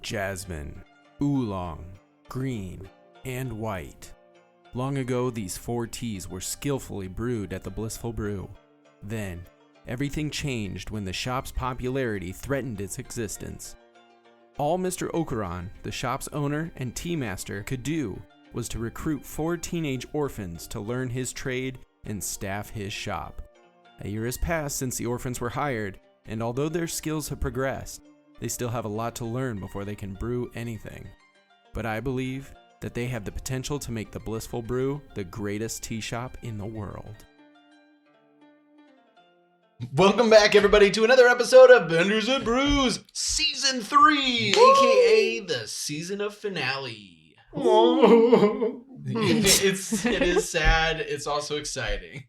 jasmine, oolong, green, and white. Long ago, these 4 teas were skillfully brewed at the Blissful Brew. Then, everything changed when the shop's popularity threatened its existence. All Mr. Okuran, the shop's owner and tea master, could do was to recruit 4 teenage orphans to learn his trade and staff his shop. A year has passed since the orphans were hired, and although their skills have progressed, they still have a lot to learn before they can brew anything. But I believe that they have the potential to make the Blissful Brew the greatest tea shop in the world. Welcome back, everybody, to another episode of Benders Brews, Season 3, Woo! AKA the season of finale. It is sad. It's also exciting.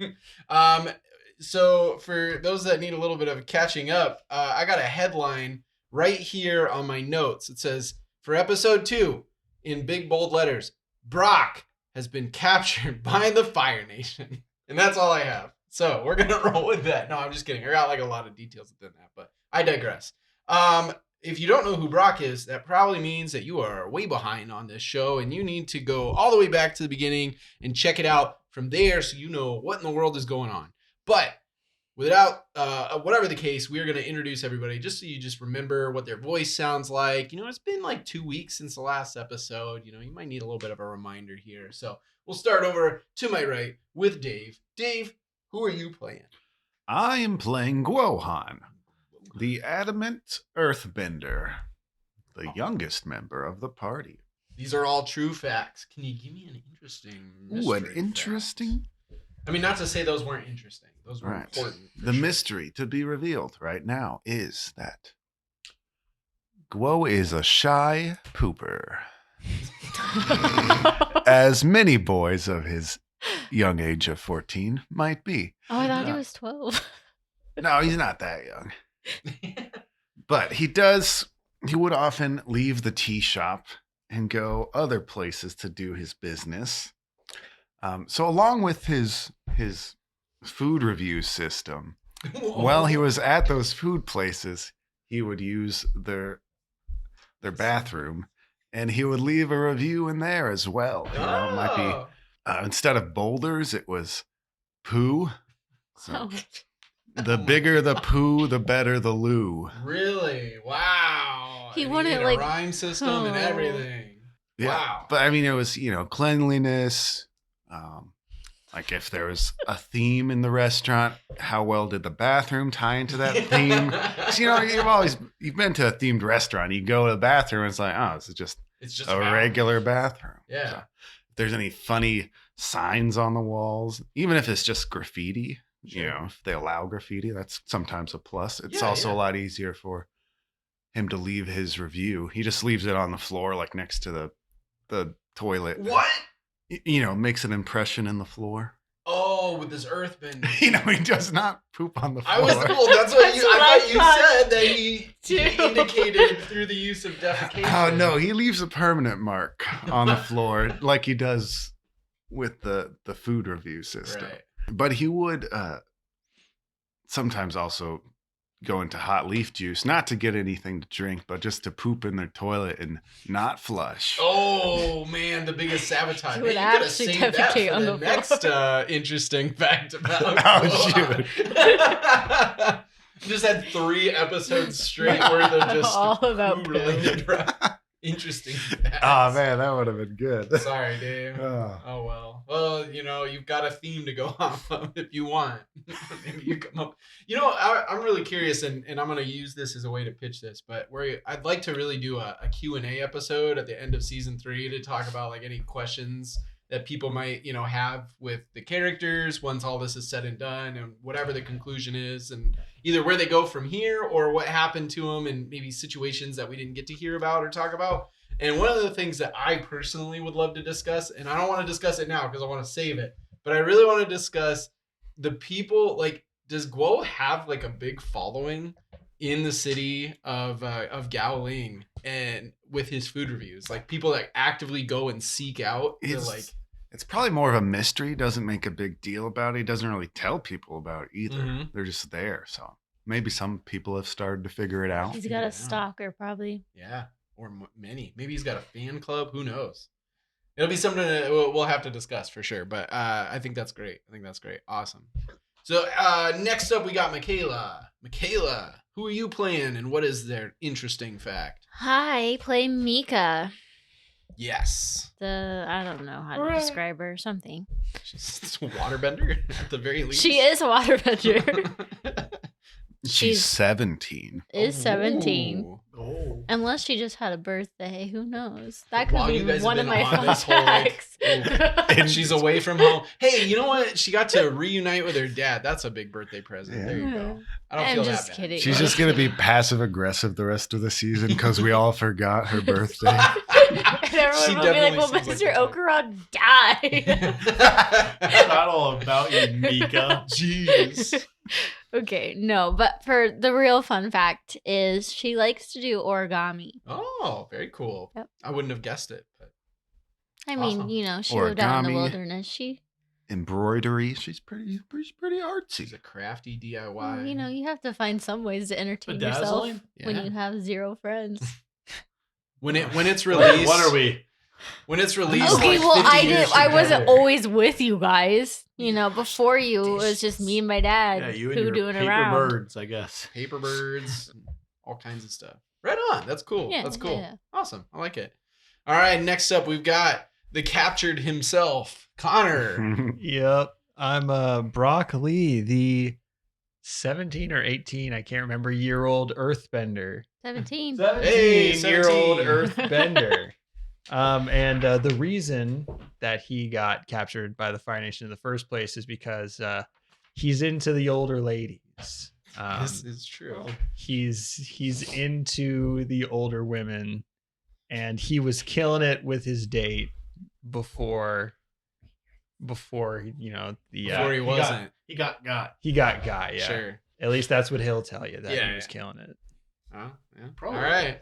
So for those that need a little bit of catching up, I got a headline right here on my notes. It says, for episode 2, in big bold letters, Brock has been captured by the Fire Nation. And that's all I have. So we're going to roll with that. No, I'm just kidding. I got like a lot of details within that, but I digress. If you don't know who Brock is, that probably means that you are way behind on this show and you need to go all the way back to the beginning and check it out from there so you know what in the world is going on. But without, whatever the case, we're going to introduce everybody just so you just remember what their voice sounds like. You know, it's been like 2 weeks since the last episode. You know, you might need a little bit of a reminder here. So we'll start over to my right with Dave. Dave, who are you playing? I am playing Guohan, the adamant earthbender, the youngest member of the party. These are all true facts. Can you give me an interesting mystery? Ooh, an interesting? Fact? I mean, not to say those weren't interesting. Those were important. The mystery to be revealed right now is that Guo is a shy pooper. As many boys of his young age of 14 might be. Oh, I thought he was 12. No, he's not that young. But he would often leave the tea shop and go other places to do his business. So along with his food review system, while he was at those food places, he would use their bathroom and he would leave a review in there as well. You know, it might be instead of boulders, it was poo. So the bigger the poo, the better the loo. Really? Wow. He wanted a like rhyme system and everything. Yeah. Wow. But I mean, it was, cleanliness. Like if there was a theme in the restaurant, how well did the bathroom tie into that theme? 'Cause, you've been to a themed restaurant. You go to the bathroom and it's like, oh, it's just a regular bathroom. Yeah. So if there's any funny signs on the walls, even if it's just graffiti, sure. If they allow graffiti, that's sometimes a plus. It's also a lot easier for him to leave his review. He just leaves it on the floor, like next to the toilet. What? Makes an impression in the floor. Oh, with this earthbender. He does not poop on the floor. I was told. That's what I thought you said that he indicated through the use of defecation. Oh, no. He leaves a permanent mark on the floor like he does with the food review system. Right. But he would sometimes also go into hot leaf juice, not to get anything to drink, but just to poop in their toilet and not flush. Oh, man, the biggest sabotage. He would actually defecate on the next interesting fact about shoot. Just had 3 episodes straight worth of just all about related interesting facts. Oh, man, that would have been good. Sorry, Dave. Oh, well. Well, you've got a theme to go off of if you want. Maybe you come up. I'm really curious, and I'm going to use this as a way to pitch this, but I'd like to really do a Q&A episode at the end of season 3 to talk about like any questions that people might, have with the characters once all this is said and done, and whatever the conclusion is, and either where they go from here or what happened to them and maybe situations that we didn't get to hear about or talk about. And one of the things that I personally would love to discuss, and I don't want to discuss it now because I want to save it, but I really want to discuss the people, like, does Guo have like a big following in the city of Gaoling and with his food reviews? Like people that actively go and seek out it's probably more of a mystery. Doesn't make a big deal about it. He doesn't really tell people about it either. Mm-hmm. They're just there. So maybe some people have started to figure it out. He's got a stalker, probably. Yeah. or many. Maybe he's got a fan club. Who knows? It'll be something that we'll have to discuss for sure. But I think that's great. Awesome. So next up, we got Michaela. Michaela, who are you playing, and what is their interesting fact? Hi, play Meeka. Yes. I don't know how to describe her. Something. She's a waterbender at the very least. She is a waterbender. She's 17. Is 17. Ooh. Oh. Unless she just had a birthday. Who knows? That could While you be guys have one of been my on fun this whole, like, facts. And she's away from home. Hey, you know what? She got to reunite with her dad. That's a big birthday present. Yeah. There you go. I don't I'm feel just that kidding. She's just going to be passive aggressive the rest of the season because we all forgot her birthday. bad. And everyone She will be like, definitely well, seems like Mr. the Okarod died. It's not all about you, Meeka. Jeez. Okay, no, but for the real fun fact is she likes to do origami. Oh, very cool. Yep. I wouldn't have guessed it. But I mean, Awesome. you know, she lived out in the Origami. wilderness. She, Embroidery. She's pretty artsy. she's a crafty DIY. well, you know, you have to find some ways to entertain yourself Bedazzling? when Yeah. you have zero friends. when it's released. What are we? When it's released. Okay, like well, 50 years I from wasn't now. always with you guys. You know, before you, it was just me and my dad Yeah, you and who your doing paper around. birds, I guess. Paper birds, all kinds of stuff. Right on. That's cool. Yeah, That's cool. yeah. Awesome. I like it. All right. Next up, we've got the captured himself, Connor. Yep. I'm Brock Lee, the 17 or 18, I can't remember, year-old earthbender. 17. 17-year-old 17. earthbender. And the reason that he got captured by the Fire Nation in the first place is because he's into the older ladies. This is true. He's into the older women, and he was killing it with his date before you know the Before he wasn't. he got guy. Yeah, Sure. at least that's what he'll tell you, that Yeah, he was yeah. killing it. Oh, yeah. Probably. All right.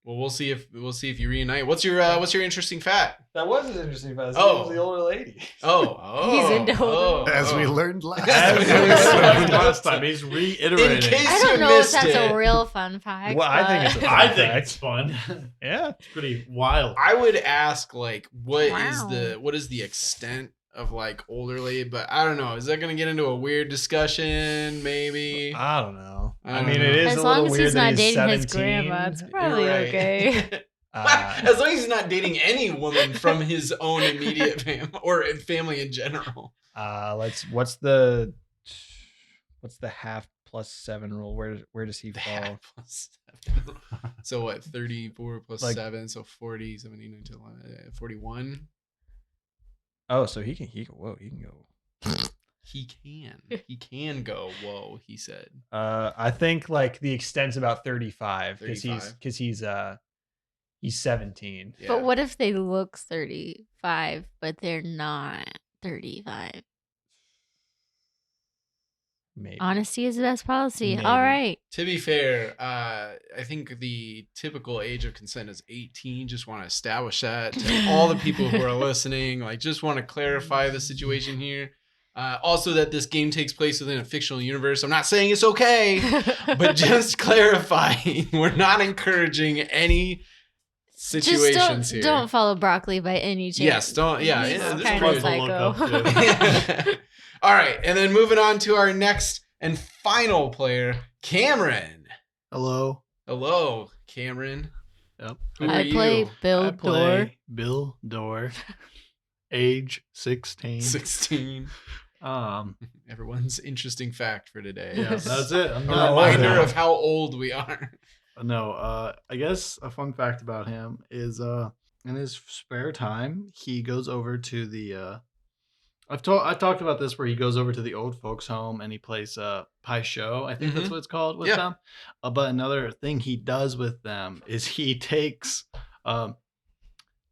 Well, we'll see if you reunite. What's your interesting fact? That was interesting, but Oh. the older lady. Oh. He's into older As we learned last As we time. learned last time, he's reiterating. In case I don't you know if missed that's it. a real fun fact. Well, I think it's a but- fun I think fact. it's fun. Yeah. It's pretty wild. I would ask like what is Wow. the extent of like older lady, but I don't know. Is that gonna get into a weird discussion? Maybe. I don't know. I I don't mean, know. it is As a long little as weird he's that not he's dating 17. his grandma, it's You're probably right. okay. As long as he's not dating any woman from his own immediate family or family in general. What's the half plus 7 rule? Where does he The fall? half plus 7. So what? 34 plus Like- 7, so 40, 79 to 41. Oh, so he can go. He can go. Whoa, he said. I think like the extent's about 35 because 35. he's 17. Yeah. But what if they look 35, but they're not 35? Maybe. Honesty is the best policy. Maybe. All right. To be fair, I think the typical age of consent is 18. Just want to establish that to all the people who are listening. Like, just want to clarify the situation here. Also, that this game takes place within a fictional universe. I'm not saying it's okay, but just clarifying, we're not encouraging any situations just here. don't follow broccoli by any chance. Yes, don't. Yeah, He's yeah, this kind is of pretty- look up psycho. All right, and then moving on to our next and final player, Cameron. Hello. Hello, Cameron. Yep. Who are I play you? Bill I Door. play Bill Door. Age 16. 16. Everyone's interesting fact for today. Yeah, that's it. I'm A not reminder old. of how old we are. No, I guess a fun fact about him is in his spare time, he goes over to the I've talked about this where he goes over to the old folks home and he plays Pai Show. I think that's what it's called with Yeah. them. But another thing he does with them is he takes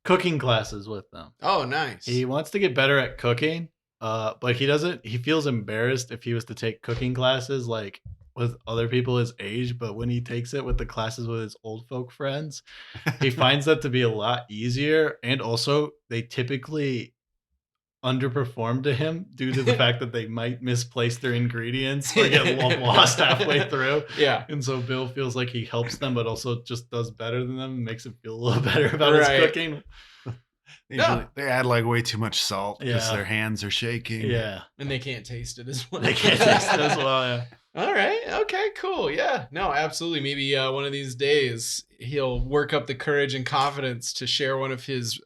cooking classes with them. Oh, nice. He wants to get better at cooking, but he feels embarrassed if he was to take cooking classes like with other people his age, but when he takes it with the classes with his old folk friends, he finds that to be a lot easier, and also they typically underperformed to him due to the fact that they might misplace their ingredients or get lost halfway through. Yeah. And so Bill feels like he helps them, but also just does better than them and makes him feel a little better about his cooking. Usually they add like way too much salt because Yeah. their hands are shaking. Yeah. And they can't taste it as well. They can't taste it as well, yeah. All right. Okay, cool. Yeah. No, absolutely. Maybe one of these days he'll work up the courage and confidence to share one of his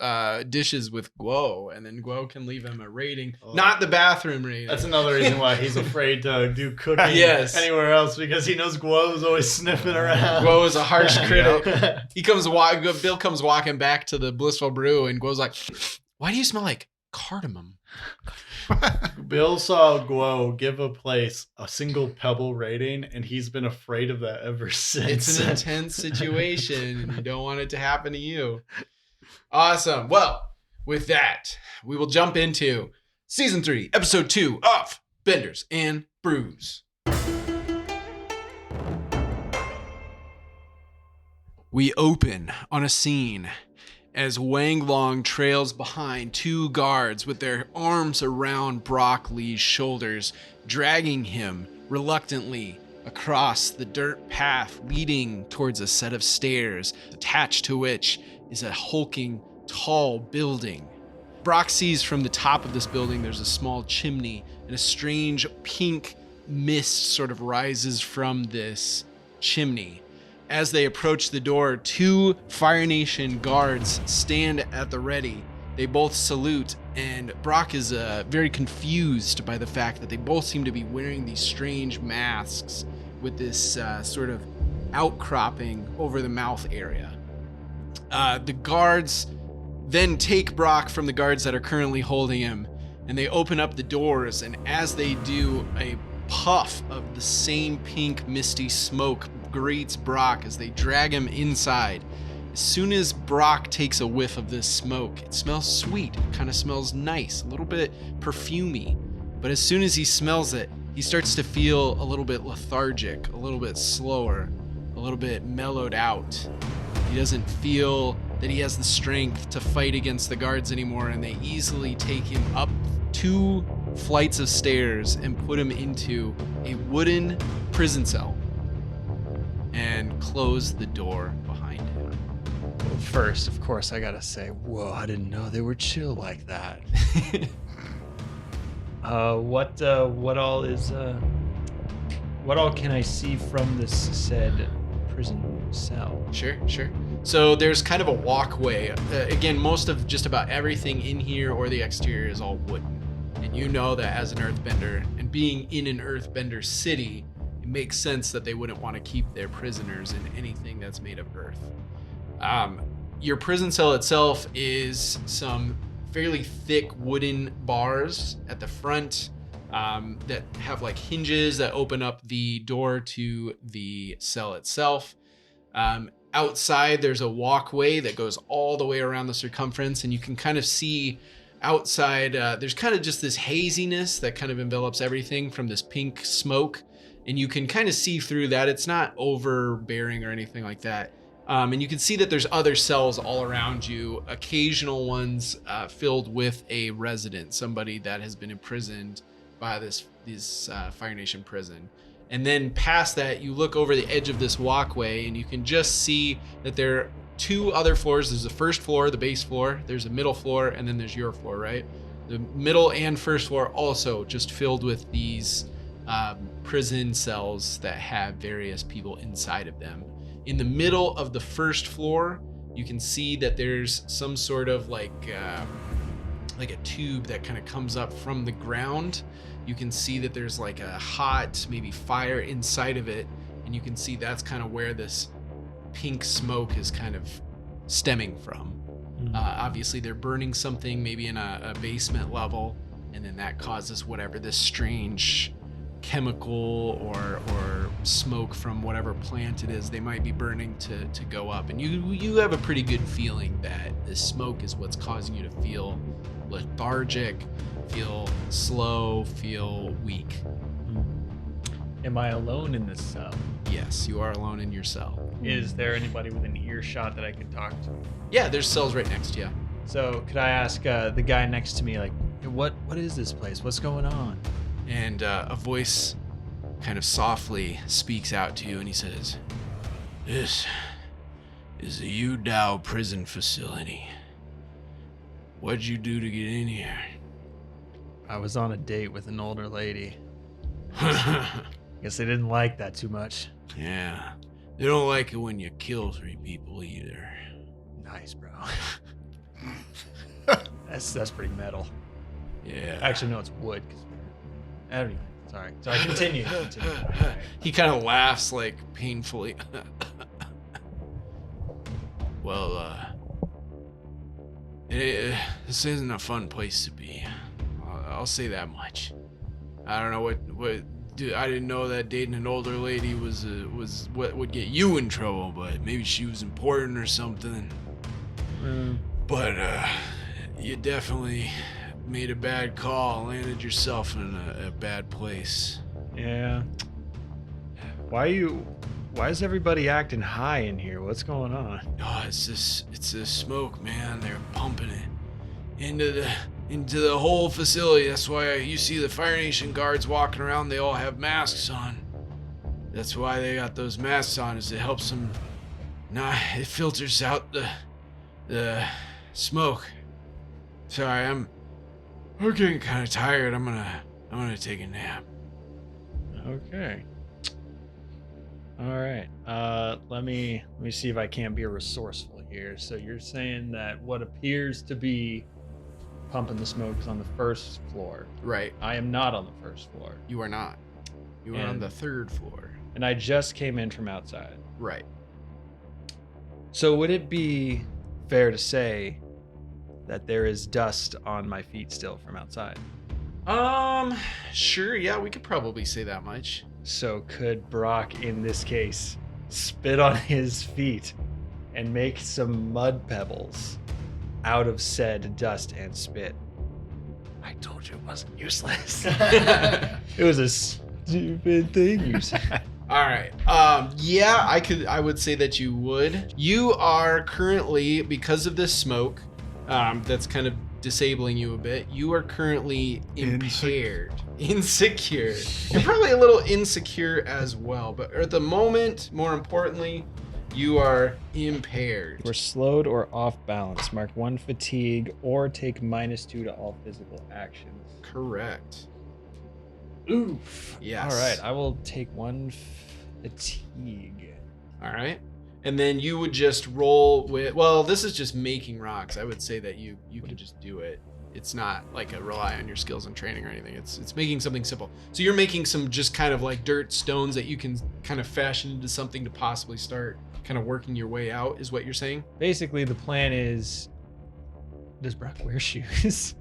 dishes with Guo, and then Guo can leave him a rating. Oh. Not the bathroom rating. That's another reason why he's afraid to do cooking Yes. anywhere else, because he knows Guo's always sniffing around. Guo is a harsh critic. Yeah. Bill comes walking back to the Blissful Brew, and Guo's like, "Why do you smell like cardamom?" Bill saw Guo give a place a single pebble rating, and he's been afraid of that ever since. It's an intense situation, and you don't want it to happen to you. Awesome. Well, with that, we will jump into Season 3, Episode 2 of Benders and Brews. We open on a scene as Wang Long trails behind two guards with their arms around Brock Lee's shoulders, dragging him reluctantly across the dirt path leading towards a set of stairs, attached to which is a hulking, tall building. Brock sees from the top of this building there's a small chimney, and a strange pink mist sort of rises from this chimney. As they approach the door, two Fire Nation guards stand at the ready. They both salute, and Brock is very confused by the fact that they both seem to be wearing these strange masks with this sort of outcropping over the mouth area. The guards then take Brock from the guards that are currently holding him, and they open up the doors, and as they do, a puff of the same pink misty smoke greets Brock as they drag him inside. As soon as Brock takes a whiff of this smoke, it smells sweet. It kind of smells nice, a little bit perfumey. But as soon as he smells it, he starts to feel a little bit lethargic, a little bit slower, a little bit mellowed out. He doesn't feel that he has the strength to fight against the guards anymore, and they easily take him up 2 flights of stairs and put him into a wooden prison cell and close the door behind him. Well, first, of course, I gotta say, whoa, I didn't know they were chill like that. What all can I see from this said prison cell? Sure. So there's kind of a walkway. Again, most of just about everything in here or the exterior is all wooden. And you know that as an earthbender, and being in an earthbender city, it makes sense that they wouldn't want to keep their prisoners in anything that's made of earth. Your prison cell itself is some fairly thick wooden bars at the front that have like hinges that open up the door to the cell itself. Outside, there's a walkway that goes all the way around the circumference, and you can kind of see outside, there's kind of just this haziness that kind of envelops everything from this pink smoke. And you can kind of see through that. It's not overbearing or anything like that. And you can see that there's other cells all around you, occasional ones filled with a resident, somebody that has been imprisoned by this Fire Nation prison. And then past that, you look over the edge of this walkway, and you can just see that there are 2 other floors. There's the first floor, the base floor. There's a middle floor, and then there's your floor, right? The middle and first floor also just filled with these prison cells that have various people inside of them. In the middle of the first floor, you can see that there's some sort of like a tube that kind of comes up from the ground. You can see that there's like a hot, maybe fire inside of it, and you can see that's kind of where this pink smoke is kind of stemming from. Obviously, they're burning something maybe in a basement level, and then that causes whatever this strange chemical or smoke from whatever plant it is they might be burning to go up. And you have a pretty good feeling that this smoke is what's causing you to feel lethargic, feel slow, feel weak. Am I alone in this cell? Yes, you are alone in your cell. Is there anybody within earshot that I could talk to? Yeah, there's cells right next to you. So could I ask the guy next to me, like, What is this place? What's going on? And a voice kind of softly speaks out to you, and he says, "This is the Yu Dao prison facility. What'd you do to get in here?" I was on a date with an older lady. Guess they didn't like that too much. Yeah, they don't like it when you kill 3 people either. Nice, bro. That's pretty metal. Yeah. Actually, no, it's wood. Anyway, sorry. Continue. All right. He kind of laughs, like, painfully. Well, this isn't a fun place to be. I'll say that much. I don't know what I didn't know that dating an older lady was what would get you in trouble, but maybe she was important or something. But you definitely made a bad call, landed yourself in a bad place. Yeah. Why is everybody acting high in here? What's going on? Oh, it's this smoke, man. They're pumping it into the whole facility. That's why you see the Fire Nation guards walking around. They all have masks on. That's why they got those masks on, is it helps them. It filters out the smoke. Sorry, I'm getting kind of tired. I'm gonna take a nap. Okay. All right. Let me see if I can't be resourceful here. So you're saying that what appears to be pumping the smoke is on the first floor. Right. I am not on the first floor. You are not. You are on the 3rd floor. And I just came in from outside. Right. So would it be fair to say that there is dust on my feet still from outside? Sure, yeah, we could probably say that much. So could Brock, in this case, spit on his feet and make some mud pebbles out of said dust and spit? I told you it wasn't useless. It was a stupid thing you said. All right. Yeah, I would say that you would. You are currently, because of this smoke, that's kind of disabling you a bit, you are currently impaired. Insecure. You're probably a little insecure as well, but at the moment, more importantly, you are impaired. We're slowed or off balance. Mark 1 fatigue or take -2 to all physical actions. Correct. Oof. Yes. All right, I will take 1 fatigue. All right. And then you would just roll with, well, this is just making rocks. I would say that you could just do it. It's not like a rely on your skills and training or anything. It's making something simple. So you're making some just kind of like dirt stones that you can kind of fashion into something to possibly start kind of working your way out, is what you're saying? Basically, the plan is, does Brock wear shoes?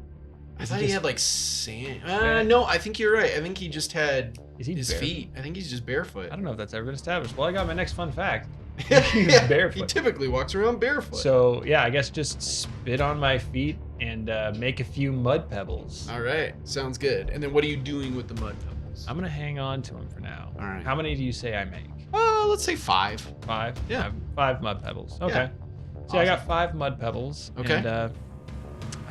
I thought he had like sand. No, I think you're right. I think he just had his barefoot? feet. I think he's just barefoot. I don't know if that's ever been established. Well, I got my next fun fact. Yeah, He's barefoot. He typically walks around barefoot. So yeah, I guess just spit on my feet and make a few mud pebbles. All right, sounds good. And then what are you doing with the mud pebbles? I'm gonna hang on to them for now. All right. How many do you say I make? Let's say 5. 5? Yeah. I have 5 mud pebbles. Okay. Yeah. So I got 5 mud pebbles. Okay. And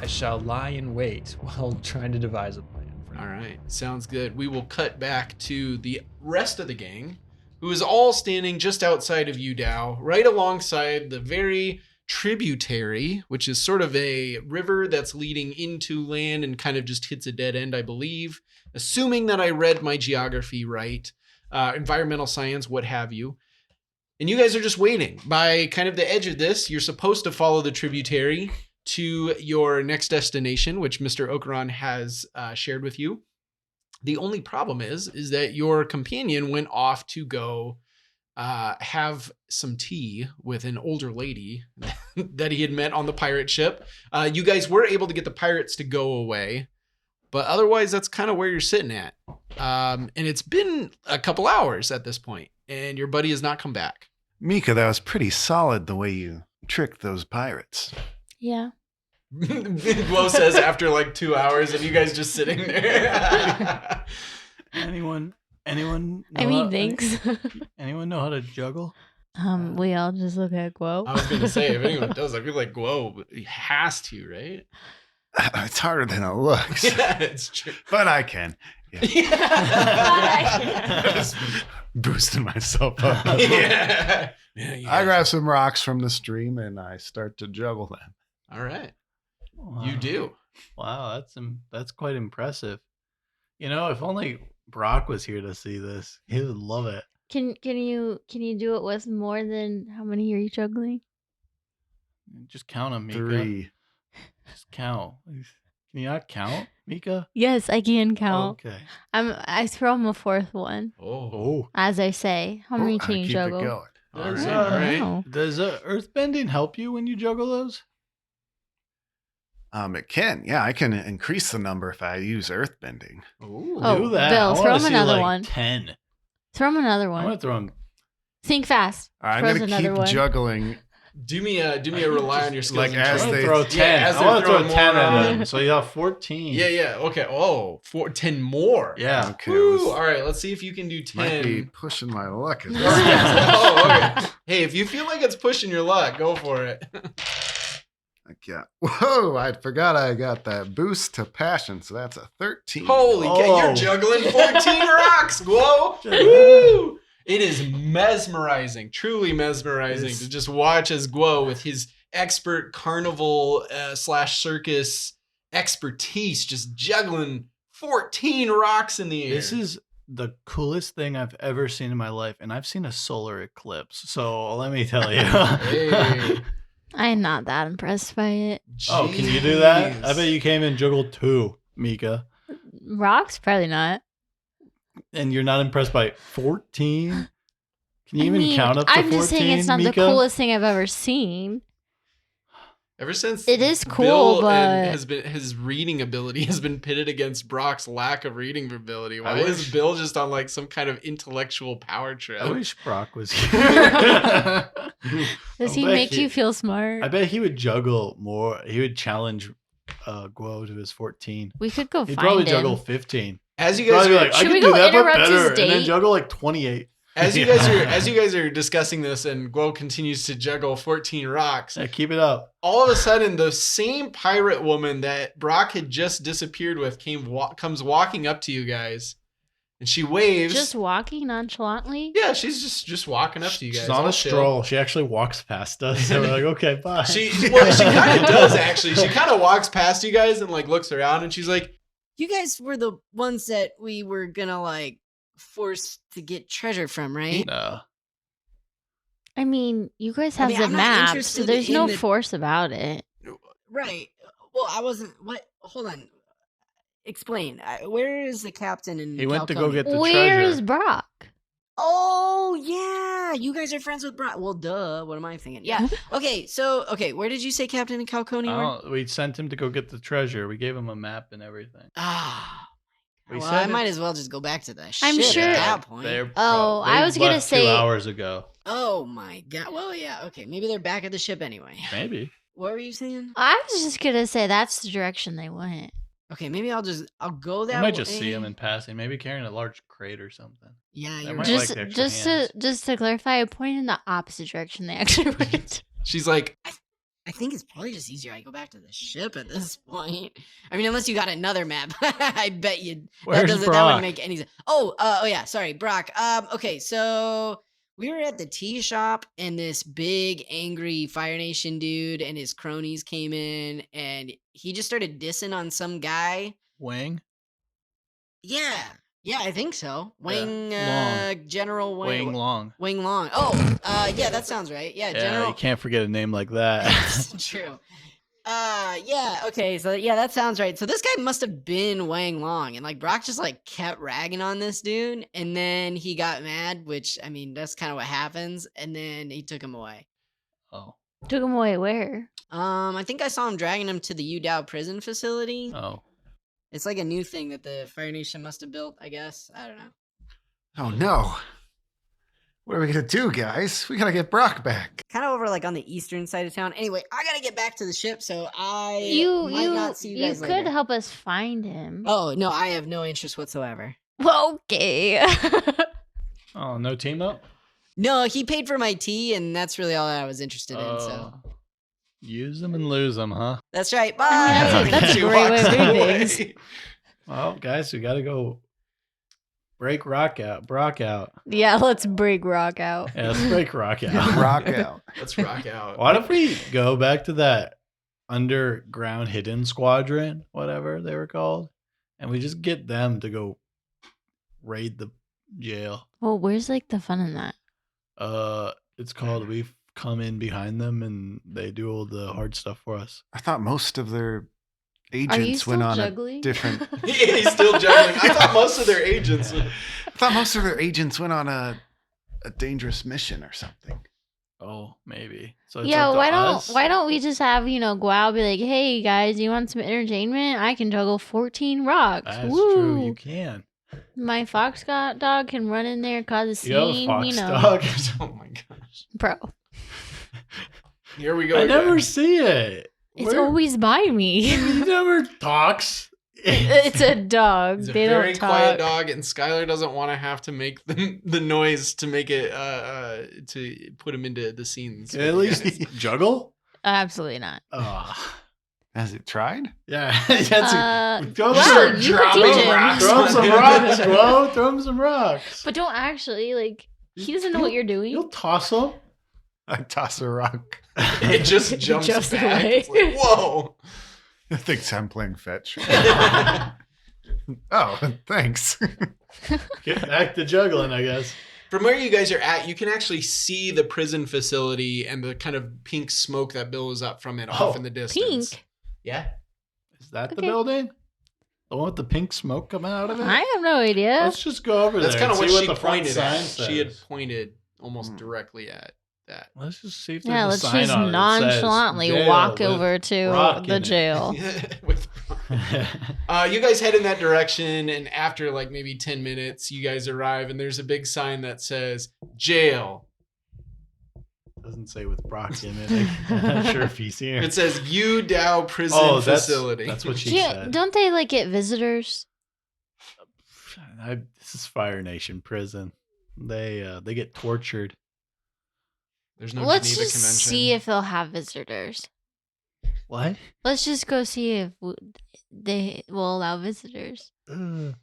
I shall lie in wait while trying to devise a plan. All right, sounds good. We will cut back to the rest of the gang, who is all standing just outside of Yu Dao, right alongside the very tributary, which is sort of a river that's leading into land and kind of just hits a dead end, I believe. Assuming that I read my geography right, environmental science, what have you. And you guys are just waiting. By kind of the edge of this, you're supposed to follow the tributary to your next destination, which Mr. Okaran has shared with you. The only problem is that your companion went off to go have some tea with an older lady that he had met on the pirate ship. You guys were able to get the pirates to go away, but otherwise that's kind of where you're sitting at. And it's been a couple hours at this point, and your buddy has not come back. Meeka, that was pretty solid the way you tricked those pirates. Yeah. Glow says after like 2 hours, and you guys just sitting there. Anyone know I mean, thanks. Anyone know how to juggle? We all just look at Guo. I was gonna say, if anyone does, I feel like Glow has to, right? It's harder than it looks, Yeah, it's true. but I can. Yeah. Just boosting myself up. Yeah, I grab some rocks from the stream and I start to juggle them. All right. Wow. You do. Wow, that's quite impressive. You know, if only Brock was here to see this, he would love it. Can you do it with more than how many are you juggling? Just count them, Meeka. 3. Just count. Can you not count, Meeka? Yes, I can count. Okay. I throw him a fourth one. Oh. As I say, how many I can you keep juggle? it going. All Does, right. All right. Wow. Does earthbending help you when you juggle those? It can. Yeah, I can increase the number if I use earthbending. Ooh. Oh, Do that. Bill, I throw wanna him see, another like, one. 10. Throw him another I'm one. gonna throw him. Think fast. All right, I'm Throws going to another keep one. juggling. Do me a rely on your skills. Like and as I'm tricks. gonna they- throw 10. Yeah, as I want to they're throw throwing 10 more at on. him. So you have 14. Yeah. Okay. Oh, 10 more. Yeah. Okay, Woo. All right. Let's see if you can do 10. might be pushing my luck. Oh, yes. Oh, okay. Hey, if you feel like it's pushing your luck, go for it. Yeah. Whoa, I forgot I got that boost to passion, so that's a 13. Holy cow, Oh. you're juggling 14 rocks, Glow. Woo! It is mesmerizing, truly mesmerizing Yes. to just watch as Guo with his expert carnival / circus expertise just juggling 14 rocks in the air. This is the coolest thing I've ever seen in my life, and I've seen a solar eclipse. So let me tell you. Hey. I'm not that impressed by it. Oh, can you do that? Jeez. I bet you came and juggled 2, Meeka. Rocks? Probably not. And you're not impressed by 14? Can you I even mean, count up to 14, I'm just saying it's not the Meeka? coolest thing I've ever seen. Ever since It is cool, Bill but- his reading ability has been pitted against Brock's lack of reading ability. Why I is wish- Bill just on like some kind of intellectual power trip? I wish Brock was here. Does I he bet make you feel smart? I bet he would juggle more. He would challenge Guo to his 14. We could go He'd find probably him. juggle 15. As you guys Probably are be like, I Should can we do go that, but interrupt his better, and then date? juggle like 28. as you Yeah. guys are discussing this, and Guo continues to juggle 14 rocks. Yeah, keep it up. All of a sudden, the same pirate woman that Brock had just disappeared with comes walking up to you guys, and she waves. Just walking nonchalantly? Yeah, she's just walking up to you guys. She's on all a chill. stroll. She actually walks past us. So we're like, okay, bye. She kind of does actually. She kind of walks past you guys and like looks around, and she's like, You guys were the ones that we were gonna like force to get treasure from, right? No. I mean, you guys have mean, the I'm not map, so interested there's no in the- force about it. Right. Well, I wasn't. What? Hold on. Explain. Where is the captain and He went to go get the Where is treasure. Brock? Oh yeah, you guys are friends with Brock. Well, duh. What am I thinking? Yeah. Okay. So, where did you say Captain and Calcone were? Oh, we sent him to go get the treasure. We gave him a map and everything. Ah. We Well, said I it- might as well just go back to the I'm ship sure- at that point. Oh, I was gonna left say- 2 hours ago. Oh my god. Well, yeah. Okay. Maybe they're back at the ship anyway. Maybe. What were you saying? I was just gonna say that's the direction they went. Okay. Maybe I'll go We that might just see way. him in passing. Maybe carrying a large crate or something. Yeah. That You're might right. like the extra Just to clarify, I pointed in the opposite direction they actually went. she's like, I think it's probably just easier I go back to the ship at this point. I mean, unless you got another map, I bet you Where's that Brock? wouldn't make any sense. Oh yeah, sorry, Brock. Okay, so we were at the tea shop, and this big angry Fire Nation dude and his cronies came in, and he just started dissing on some guy. Wang? Yeah, I think so. Wang, Long. General Wang Wang. Long. Wang Long. Oh, yeah, that sounds right. Yeah, Yeah, General. you can't forget a name like that. That's true. Yeah, okay, so yeah, that sounds right. So this guy must have been Wang Long, and like Brock just like kept ragging on this dude, and then he got mad, which I mean that's kind of what happens, and then he took him away. Oh. Took him away where? I think I saw him dragging him to the Yu Dao prison facility. Oh. It's like a new thing that the Fire Nation must have built, I guess. I don't know. Oh no. What are we gonna do, guys? We gotta get Brock back. Kind of over like on the eastern side of town. Anyway, I gotta get back to the ship, so I might You not see you guys could later. help us find him. Oh no, I have no interest whatsoever. Okay. Oh, no team up? No, he paid for my tea, and that's really all I was interested in. So Oh. Use them and lose them, huh? That's right. Yeah, Bye. that's a She great way walks of doing away. things. Well, guys, we got to go break Brock out. Yeah, let's break Rock out. Yeah, let's break Rock out. Rock out. Let's rock out. What if we go back to that underground hidden squadron, whatever they were called, and we just get them to go raid the jail? Well, where's like the fun in that? It's called we come in behind them and they do all the hard stuff for us. I thought most of their Are you agents still went on juggling? a different. He's still juggling. I thought most of their agents. I thought most of their agents went on a dangerous mission or something. Oh, maybe. So it's Yeah, up to us? why don't we just have, Guao be like, hey guys, you want some entertainment? I can juggle 14 rocks. That's Woo! true. You can. My fox dog can run in there, cause a You have a scene, fox dog. Oh my gosh. Bro, Here we go. I again. never see it. it's Where- always by me. He never talks. It's a dog. He's a They very don't talk. quiet dog, and Skylar doesn't want to have to make the noise to make it to put him into the scenes. Can I at least juggle. Absolutely not. Oh. Has it tried? Yeah, that's throw wow, him you some, could teach him. throw him some rocks, bro. Throw him some rocks. But don't actually, he doesn't know what you're doing. You'll toss him. I toss a rock. It just jumps Jumps back. away. It's like, whoa. It thinks I'm playing fetch. Oh, thanks. Get back to juggling, I guess. From where you guys are at, you can actually see the prison facility and the kind of pink smoke that billows up from it off in the distance. Pink? Yeah. Is that the Okay. building? The one with the pink smoke coming out of it? I have no idea. Let's just go over That's there. kind of and what see she the front pointed sign at. She had says. pointed almost directly at that. Let's just see if there's Yeah, a let's sign just on it that says nonchalantly jail walk with over to rock the in it. jail. With you guys head in that direction, and after like maybe 10 minutes, you guys arrive, and there's a big sign that says jail. Doesn't say with Brock in it. I'm not sure if he's here. It says Yu Dao prison that's facility. That's what she Yeah, said. don't they get visitors? This is Fire Nation prison. They get tortured. There's no Let's Geneva just Convention. see if they'll have visitors. What? Let's just go see if they will allow visitors. I'm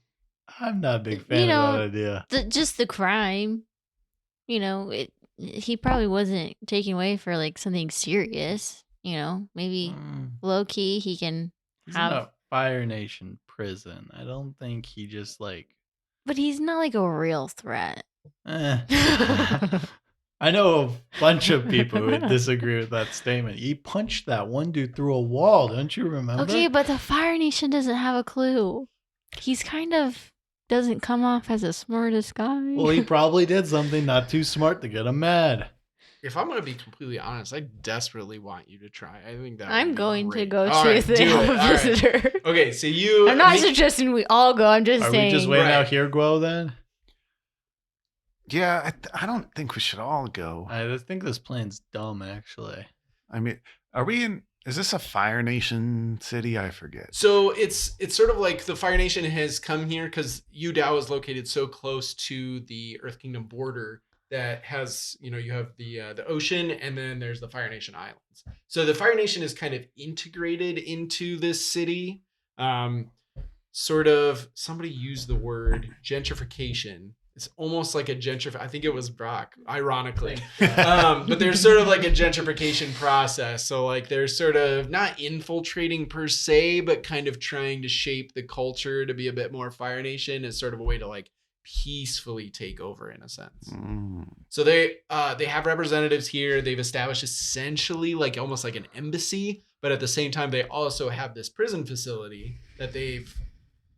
not a big fan of that idea. Just the crime. He probably wasn't taken away for something serious. Maybe low key he can He's have. in a Fire Nation prison. I don't think he just But he's not a real threat. I know a bunch of people who would disagree with that statement. He punched that one dude through a wall. Don't you remember? Okay, but the Fire Nation doesn't have a clue. He's kind of doesn't come off as the smartest guy. Well, he probably did something not too smart to get him mad. If I'm going to be completely honest, I desperately want you to try. I think that I'm would be going to great. go All see right, if they do have it. a All right. visitor. Okay, so you. I'm not me- suggesting we all go. I'm just Are saying. we just waiting Right. out here, Guo, then? Yeah, I don't think we should all go. I think this plan's dumb, actually. I mean, are we in? Is this a Fire Nation city? I forget. So it's sort of like the Fire Nation has come here because Yu Dao is located so close to the Earth Kingdom border that has, you have the ocean, and then there's the Fire Nation Islands. So the Fire Nation is kind of integrated into this city. Sort of, somebody used the word gentrification. It's almost like a I think it was Brock, ironically. But there's sort of like a gentrification process. So they're sort of not infiltrating per se, but kind of trying to shape the culture to be a bit more Fire Nation as sort of a way to peacefully take over in a sense. So they have representatives here. They've established essentially almost like an embassy, but at the same time, they also have this prison facility that they've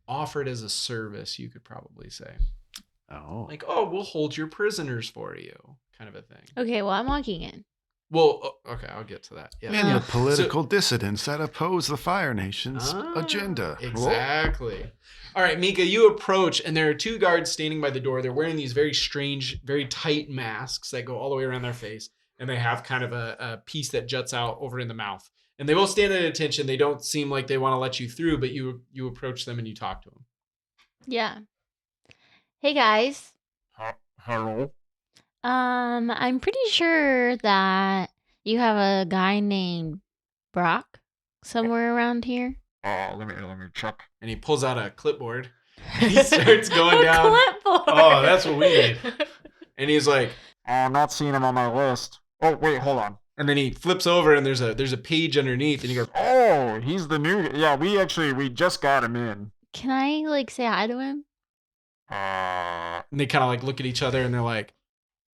offered as a service, you could probably say. Oh, We'll hold your prisoners for you, kind of a thing. Okay, well, I'm walking in. Well, okay, I'll get to that. Yeah. and the political dissidents that oppose the Fire Nation's agenda. Exactly. All right, Meeka, you approach, and there are two guards standing by the door. They're wearing these very strange, very tight masks that go all the way around their face, and they have kind of a piece that juts out over in the mouth. And they both stand at attention. They don't seem like they want to let you through, but you approach them and you talk to them. Yeah. Hey guys. Hello. I'm pretty sure that you have a guy named Brock somewhere around here? Oh, let me check. And he pulls out a clipboard. He starts going A down. clipboard. Oh, that's what we need. And he's like, I'm not seeing him on my list. Oh, wait, hold on. and then he flips over and there's a page underneath, and he goes, Oh, he's the new. Yeah, we just got him in. Can I like say hi to him? and they kind of like look at each other and they're like,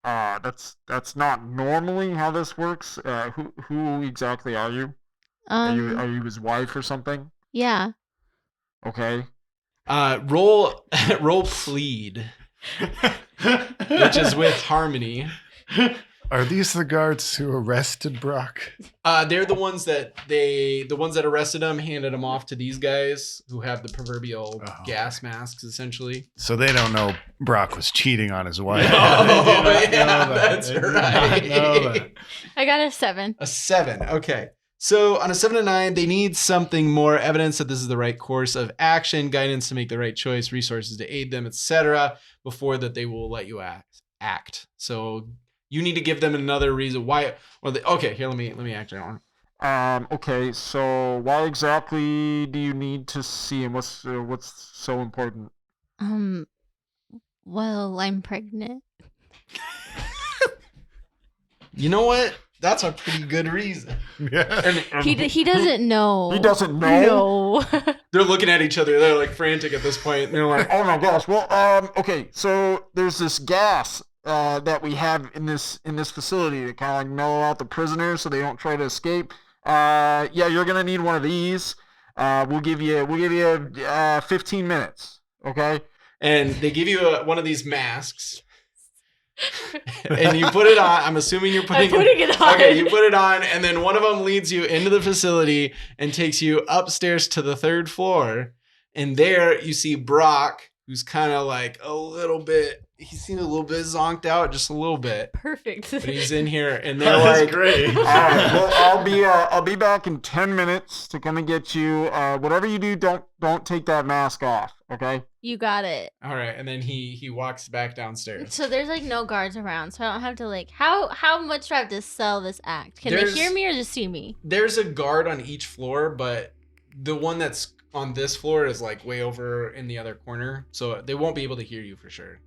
That's not normally how this works. Who exactly are you? Are you his wife or something? Yeah. Okay. roll plead, which is with Harmony. Are these the guards who arrested Brock? They're the ones that arrested him, handed him off to these guys who have the proverbial gas masks, essentially. So they don't know Brock was cheating on his wife. That's right. I got a 7. A 7. Okay. So on a 7 to 9, they need something more, evidence that this is the right course of action, guidance to make the right choice, resources to aid them, etc., before that they will let you act. So you need to give them another reason why. Okay, here, let me act on. Okay, so why exactly do you need to see him? What's so important? Well, I'm pregnant. You know what? That's a pretty good reason. Yeah. He doesn't know. He doesn't know? No. They're looking at each other. They're like frantic at this point. And they're like, Oh my gosh. Well, okay, so there's this gas that we have in this facility to kind of like mellow out the prisoners so they don't try to escape. Yeah, you're gonna need one of these. We'll give you 15 minutes. Okay. and they give you one of these masks. And you put it on. I'm assuming you're putting it on. Okay, you put it on, and then one of them leads you into the facility and takes you upstairs to the 3rd floor. And there you see Brock, who's kind of like a little bit. He seemed a little bit zonked out, just a little bit. Perfect. But he's in here, and they're That's like, great. All right, well, I'll be back in 10 minutes to come and get you. Whatever you do, don't take that mask off. Okay. You got it. all right. And then he walks back downstairs. So there's like no guards around, so I don't have to like how much do I have to sell this act? Can There's- they hear me or just see me? There's a guard on each floor, but the one that's on this floor is like way over in the other corner, so they won't be able to hear you for sure.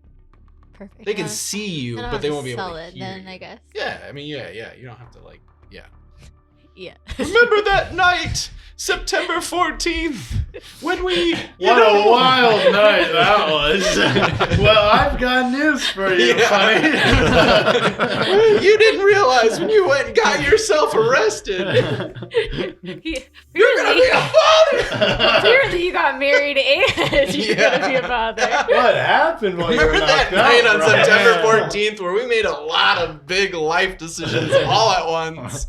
Perfect. They can Well, see you, then I'll but have they to won't be able sell to it hear then, you. I guess. Yeah, I mean, yeah. You don't have to like, yeah. Yeah. Remember that night, September 14th, when we, What a wild night that was. Well, I've got news for you, buddy. You didn't realize when you went and got yourself arrested. You're gonna be a father. Apparently you got married and you're gonna be a father. What happened while you were Remember that knocked night out, on bro? September 14th where we made a lot of big life decisions all at once?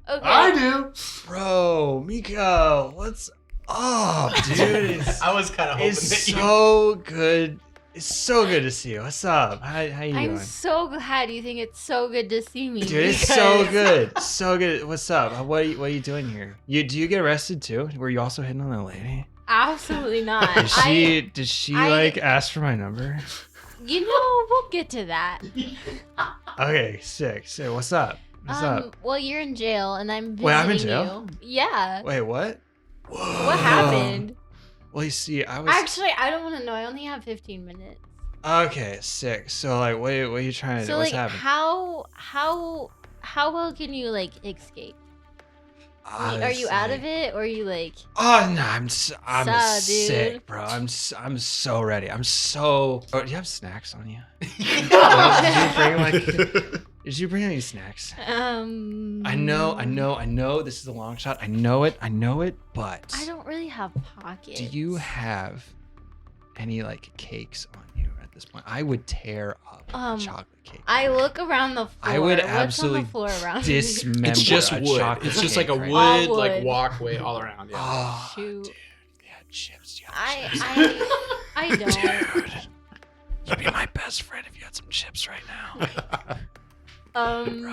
Okay. I do. Bro, Meeka, what's up, dude? I was kind of hoping It's that you. so good. It's so good to see you. What's up? How you I'm doing? so glad you think it's so good to see me. Dude, it's so because- good. So good. What's up? What are you doing here? Do you get arrested too? Were you also hitting on that lady? Absolutely not. Did she I- like ask for my number? You know, we'll get to that. Okay, sick. So what's up? What's up? Well, you're in jail, and I'm visiting Wait, I'm in jail? you. Yeah. Wait, what? What happened? Well, you see, I was Actually, I don't want to know. I only have 15 minutes. okay. Sick. So like, what are you trying to do? So What's like, happening? how well can you like escape? Are you out of it, or are you like? Oh no, I'm Dude. sick, bro. I'm so ready. Oh, do you have snacks on you? Did you bring any snacks? I know. This is a long shot. I know it. But I don't really have pockets. do you have any like cakes on you at this point? I would tear up a chocolate cake. I look around the floor. I would What's absolutely on the floor around me? dismember. It's just a wood. chocolate It's just like cake a right wood, now. All like wood. walkway all around. Yeah. Oh, Shoot. dude. Yeah, chips. Do you have chips? I don't. Dude, you'd be my best friend if you had some chips right now. Bro.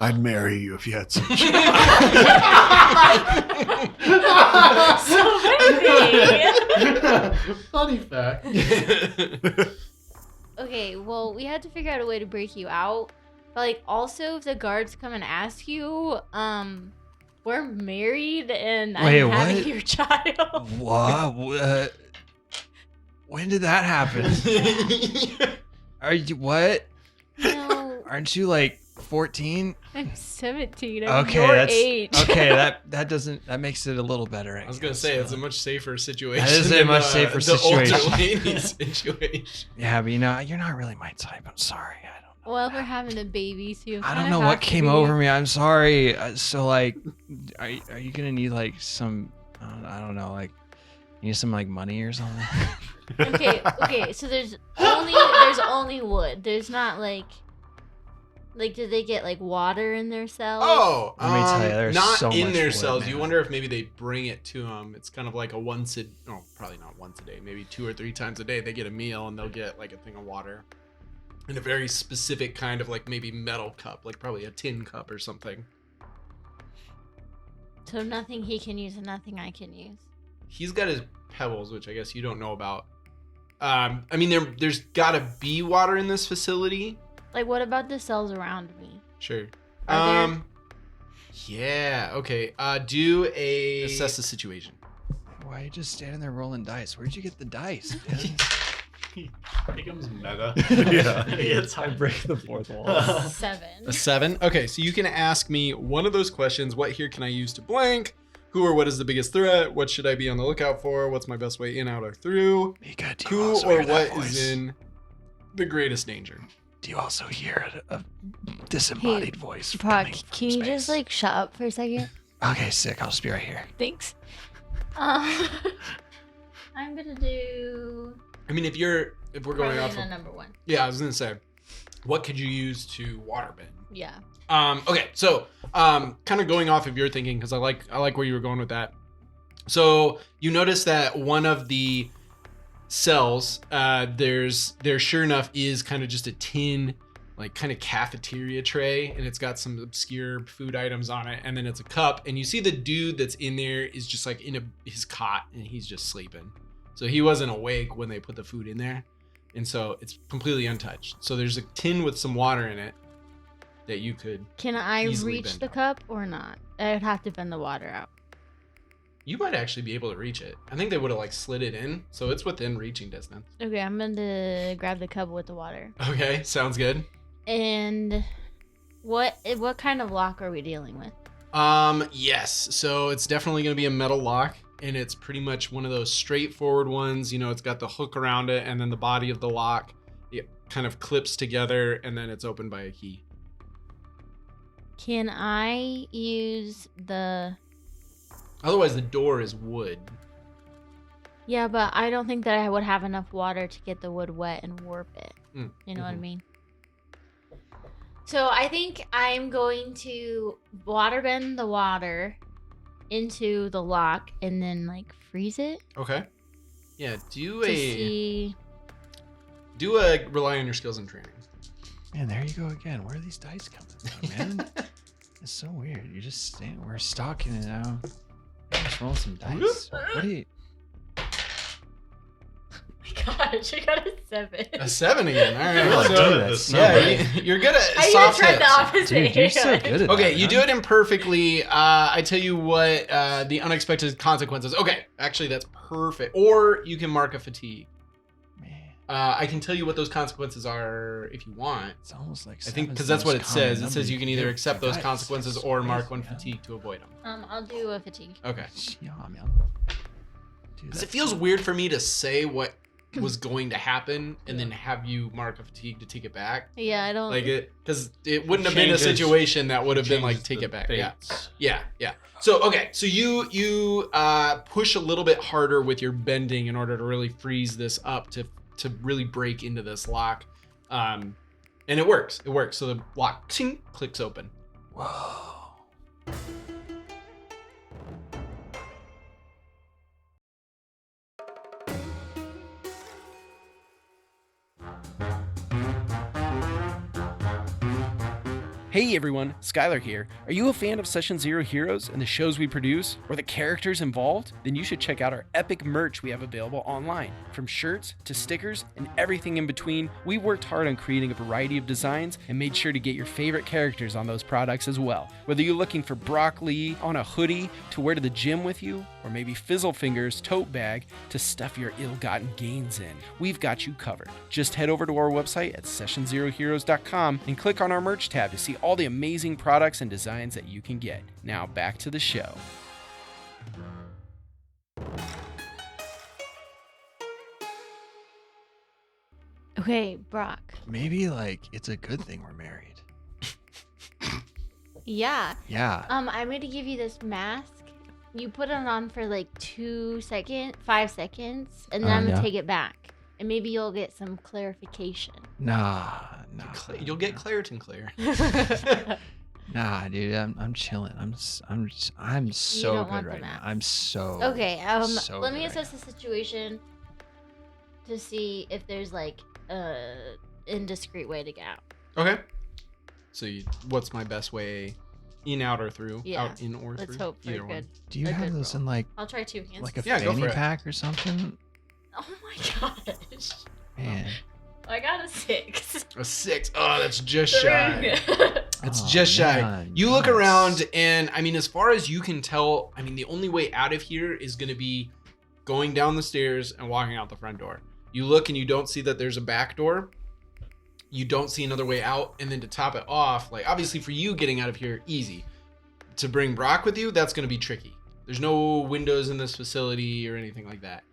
I'd marry you if you had some. So Funny fact. Okay, well, we had to figure out a way to break you out. But like, also, if the guards come and ask you, we're married and Wait, I'm having what? your child. What? When did that happen? Are you what? No, Aren't you like 14? I'm 17. I'm Okay, your that's age. okay. That makes it a little better. I was gonna say it's a much safer situation. That is a than much the- safer the situation. older lady situation. Yeah, but you're not really my type. I'm sorry. I don't know. Well, we're having a baby, so you I kinda don't know have what to came be. over me. I'm sorry. So like, are you gonna need like some? I don't know. Like, you need some like money or something? Okay. So there's only wood. There's not like did they get like water in their cells? Oh, Let me tell you, there's not so in much their wood, cells. You man. wonder if maybe they bring it to them. It's kind of like probably not once a day, maybe 2 or 3 times a day. They get a meal and they'll get like a thing of water in a very specific kind of like maybe metal cup, like probably a tin cup or something. So nothing he can use and nothing I can use. He's got his pebbles, which I guess you don't know about. I mean, there's gotta be water in this facility. Like, what about the cells around me? Sure. Are there- Yeah. Okay. Do a assess the situation. Why are you just standing there rolling dice? Where'd you get the dice? man? He becomes meta. I break the fourth wall. 7. A 7. Okay, so you can ask me one of those questions. What here can I use to blank? Who or what is the biggest threat? What should I be on the lookout for? What's my best way in, out, or through? Meeka, do you Who also or hear that what is voice? in the greatest danger? Do you also hear a disembodied voice? Brock, coming from can you just space? like shut up for a second? Okay, sick. I'll just be right here. Thanks. I'm gonna do. I mean, if we're going Probably off the of, number 1. yeah, I was gonna say, what could you use to waterbend? Yeah. Okay, so kind of going off of your thinking, because I like where you were going with that. So you notice that one of the cells, there sure enough is kind of just a tin, like kind of cafeteria tray, and it's got some obscure food items on it, and then it's a cup, and you see the dude that's in there is just like in his cot, and he's just sleeping. So he wasn't awake when they put the food in there, and so it's completely untouched. So there's a tin with some water in it that you could. Can I Easily reach bend the out. cup or not? I'd have to bend the water out. You might actually be able to reach it. I think they would have like slid it in, so it's within reaching distance. Okay, I'm gonna grab the cup with the water. Okay, sounds good. And what kind of lock are we dealing with? Yes. So it's definitely going to be a metal lock, and it's pretty much one of those straightforward ones. You know, it's got the hook around it, and then the body of the lock, it kind of clips together, and then it's opened by a key. Can I use the? Otherwise, the door is wood. Yeah, but I don't think that I would have enough water to get the wood wet and warp it. You know what I mean? So I think I'm going to water bend the water into the lock and then like freeze it Okay. Yeah. to see. Do a rely on your skills and training. Man, there you go again. Where are these dice coming from, man? It's so weird. You just stand. We're stalking it now. Just roll some dice. What do you? Gosh, I got a 7. A 7 again. All right. Oh, so, dude, that's yeah, not you're good at I even soft tried the hits. opposite. Dude, you're so good at Okay, that, you huh? do it imperfectly. I tell you what, the unexpected consequences. Okay, actually, that's perfect. Or you can mark a fatigue. Man, I can tell you what those consequences are if you want. it's almost like I think seven's because the that's what it most common says. It number says you can either get accept for those dice. consequences It's or crazy, mark one yeah. fatigue to avoid them. I'll do a fatigue. Okay. Yeah, man. Dude, 'Cause it that's feels so- weird for me to say what was going to happen and then have you mark a fatigue to take it back. Yeah, I don't. Like it, because it wouldn't have been a Changes- situation that would have been like changes take the it back. Yeah. fates. Yeah. So okay, so you push a little bit harder with your bending in order to really freeze this up to really break into this lock, and it works. It works. So the lock ting, clicks open. Whoa. Hey everyone, Skylar here. Are you a fan of Session Zero Heroes and the shows we produce, or the characters involved? Then you should check out our epic merch we have available online. From shirts to stickers and everything in between, we worked hard on creating a variety of designs and made sure to get your favorite characters on those products as well. Whether you're looking for Brock Lee on a hoodie to wear to the gym with you, or maybe Fizzlefinger's tote bag to stuff your ill-gotten gains in, we've got you covered. Just head over to our website at sessionzeroheroes.com and click on our merch tab to see all the amazing products and designs that you can get. Now back to the show. Okay, Brock. Maybe like it's a good thing we're married. Yeah. Yeah. I'm going to give you this mask. You put it on for like 5 seconds, and then I'm going to take it back. And maybe you'll get some clarification. Nah. You'll get Claritin Clear. Nah, dude, I'm chilling. I'm so don't good want the right now. mask. I'm so Okay, so let me good assess right the situation to see if there's like indiscreet way to get out. Okay. So what's my best way? In, out, or through? Yeah. Out, in, or through? Let's hope for Either good. one. Do you a have good those roll. in like I'll try 2 hands. like a Yeah, go fanny for it. pack or something? Oh my gosh. Man. I got a 6. A 6. Oh, that's just shy. That's Oh, just shy. man, You look nice. around, and I mean, as far as you can tell, I mean, the only way out of here is going to be going down the stairs and walking out the front door. You look and you don't see that there's a back door. You don't see another way out. And then to top it off, like obviously for you getting out of here, easy. To bring Brock with you, that's going to be tricky. There's no windows in this facility or anything like that.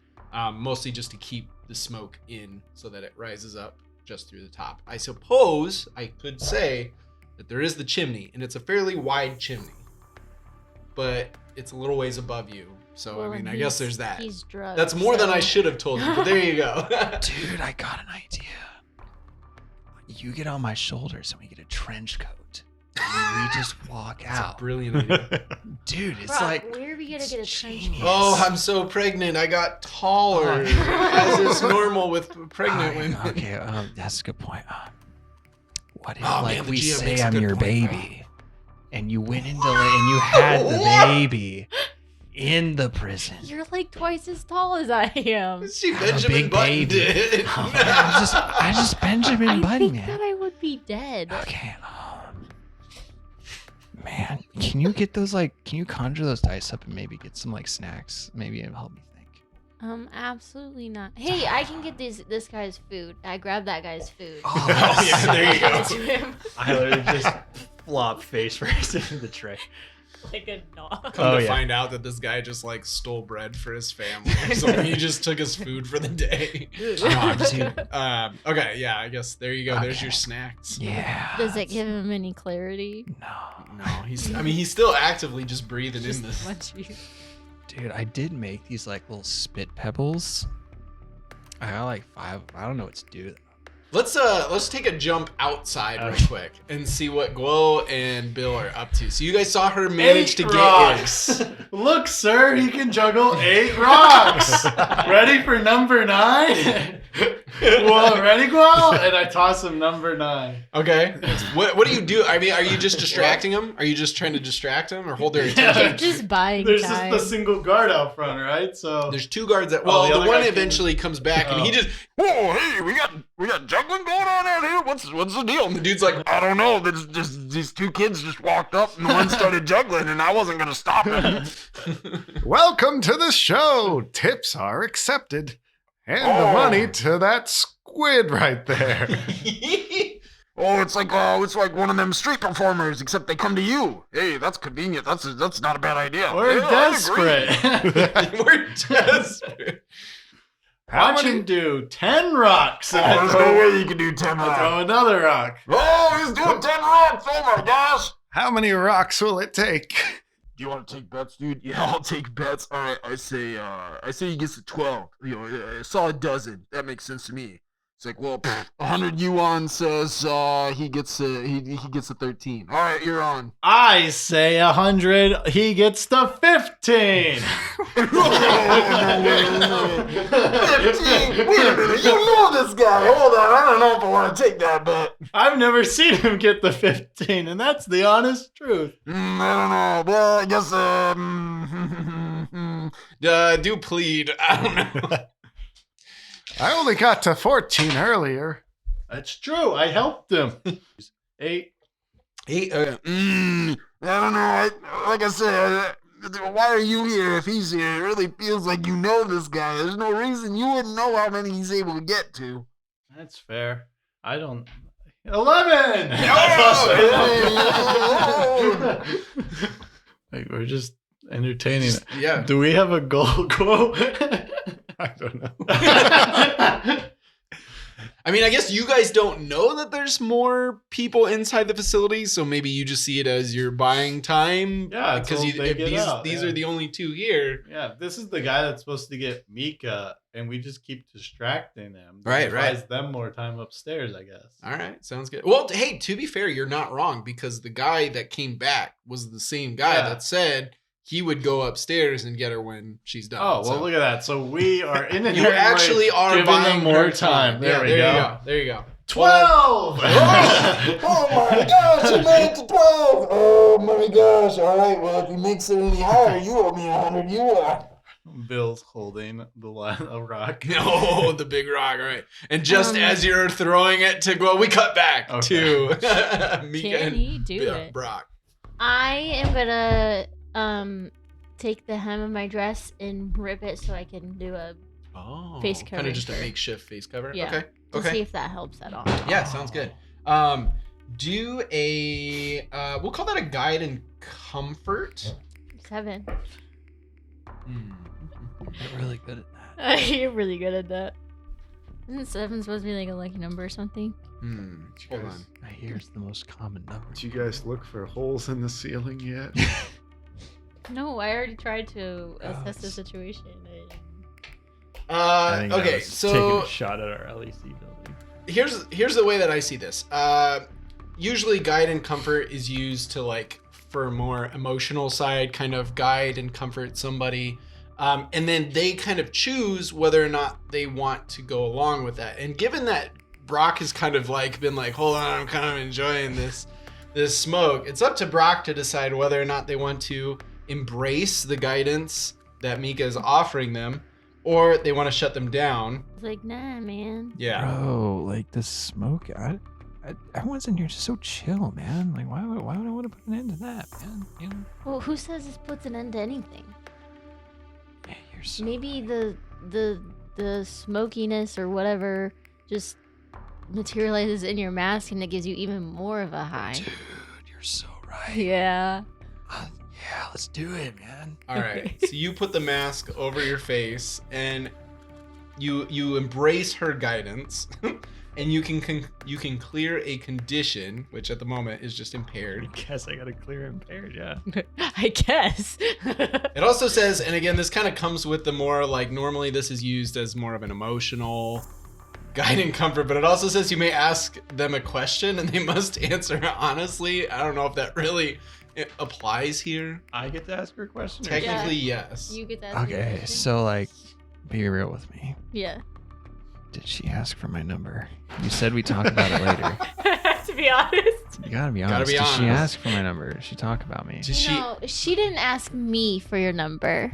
Mostly just to keep the smoke in so that it rises up just through the top. I suppose I could say that there is the chimney, and it's a fairly wide chimney, but it's a little ways above you. So, Well, I mean, and I guess he's- there's that. He's drugged. That's more than I so- should have told you, but there you go. Dude, I got an idea. You get on my shoulders and we get a trench coat. And we just walk That's a out. brilliant idea. Dude, it's Brock, like where are we gonna get a trench genius. coat? Oh, I'm so pregnant. I got taller, as is normal with pregnant women. Okay, that's a good point. What if Oh, like man, the we GM say makes a I'm good your point, bro. baby, and you went into and you had the What? baby in the prison? You're like twice as tall as I am. She I'm a Benjamin big buttoned baby. it. Oh, man, I just Benjamin I Button think it. that I would be dead. Okay. Man, can you get those can you conjure those dice up and maybe get some like snacks? Maybe it'll help me think. Absolutely not. Hey, I can get this guy's food. I grabbed that guy's food. Oh, yeah, there you go. Give it to him I literally just flop face first into the tray. like a dog. Come Oh, to yeah. find out that this guy just like stole bread for his family or something. He just took his food for the day. Oh, dude. Okay, yeah, I guess there you go. There's Okay. your snacks. Yeah. Does it give him any clarity? No. No, he's still actively just breathing in this. Dude, I did make these like little spit pebbles. I got like 5. I don't know what to do with them. Let's take a jump outside real quick and see what Glow and Bill are up to. So you guys saw her manage to get rocks. in. Look, sir, he can juggle 8 rocks. Ready for number 9? Well, ready, Gual? And I toss him number 9. Okay. What do you do? I mean, are you just distracting them? Are you just trying to distract them or hold their attention? You're just buying There's just time. the single guard out front, right? So There's 2 guards that. Oh, Well, the the other one guy eventually comes back and he Oh. just. Whoa, hey, we got juggling going on out here. What's the deal? The dude's like, I don't know. There's just these 2 kids just walked up and one started juggling, and I wasn't gonna stop him. Welcome to the show. Tips are accepted. And the Oh. money to that squid right there. Oh, it's like one of them street performers, except they come to you. Hey, that's convenient. That's not a bad idea. we're Yeah, I agree. desperate. we're desperate. How Watch many? him do 10 rocks. Oh, And I there's throw, no way you can do 10 I rocks. throw another rock. Oh, he's doing 10 rocks. Oh my gosh. How many rocks will it take? Do you want to take bets, dude? Yeah, I'll take bets. All right, I say he gets to 12. You know, a solid dozen. That makes sense to me. It's like, well, 100 yuan says he gets a 13. All right, you're on. I say 100. He gets the 15. 15. Wait a minute, you know this guy. Hold on, I don't know if I want to take that bet. I've never seen him get the 15, and that's the honest truth. I don't know. Well, I guess Do plead. I don't know. I only got to 14 earlier. That's true. I helped him. 8. Hey, I don't know. Like I said, why are you here if he's here? It really feels like you know this guy. There's no reason you wouldn't know how many he's able to get to. That's fair. I don't. 11. Like, we're just entertaining. yeah. Do we have a goal quote? I don't know. I mean, I guess you guys don't know that there's more people inside the facility, so maybe you just see it as you're buying time. Yeah, because until they get out, these yeah. are the only two here. Yeah, this is the guy that's supposed to get Meeka, and we just keep distracting him. Right. Buys them more time upstairs, I guess. All right, sounds good. Well, hey, to be fair, you're not wrong, because the guy that came back was the same guy that said he would go upstairs and get her when she's done. Oh, well, look at that. So we are in a You actually are giving buying them more her time. There we go. There you go. 12! Oh my gosh, he made it to 12! Oh my gosh. All right, well, if he makes it any higher, you owe me 100 yuan. Bill's holding the rock. Oh, the big rock, right. And just as you're throwing it to go, we cut back to Meeka Can he do and it? Brock. I am gonna take the hem of my dress and rip it so I can do a face cover. Kind of just a makeshift face cover? Yeah. Okay. to Okay. see if that helps at all. Yeah, sounds good. Do a we'll call that a guide and comfort. 7. You're really good at that. You're really good at that. Isn't 7 supposed to be like a lucky number or something? Hold on. I hear it's the most common number. Did you guys look for holes in the ceiling yet? No, I already tried to assess the situation. I think that Okay, was so taking a shot at our LEC building. here's the way that I see this. Usually guide and comfort is used to like for a more emotional side kind of guide and comfort somebody. And then they kind of choose whether or not they want to go along with that. And given that Brock has kind of like been like, hold on, I'm kind of enjoying this smoke. It's up to Brock to decide whether or not they want to embrace the guidance that Meeka is offering them, or they want to shut them down. It's like, nah, man. Yeah. Bro, like the smoke, everyone's in here just so chill, man. Like, why would I want to put an end to that, man? You know? Well, who says this puts an end to anything? Yeah, you're so Maybe the smokiness or whatever just materializes in your mask and it gives you even more of a high. Dude, you're so right. Yeah. Yeah, let's do it, man. All right. So you put the mask over your face and you embrace her guidance, and you can clear a condition, which at the moment is just impaired. I guess I gotta clear impaired, yeah. I guess. It also says, and again, this kind of comes with the more like normally this is used as more of an emotional guide and comfort, but it also says you may ask them a question and they must answer honestly. I don't know if that really applies here. I get to ask her a question? or- Technically, yes. You get that. Okay, so like, be real with me. Yeah. Did she ask for my number? You said we talk about it later. To be honest. You gotta be honest. Gotta be Did she honest. ask for my number? Did she talk about me? Did she? No, she didn't ask me for your number.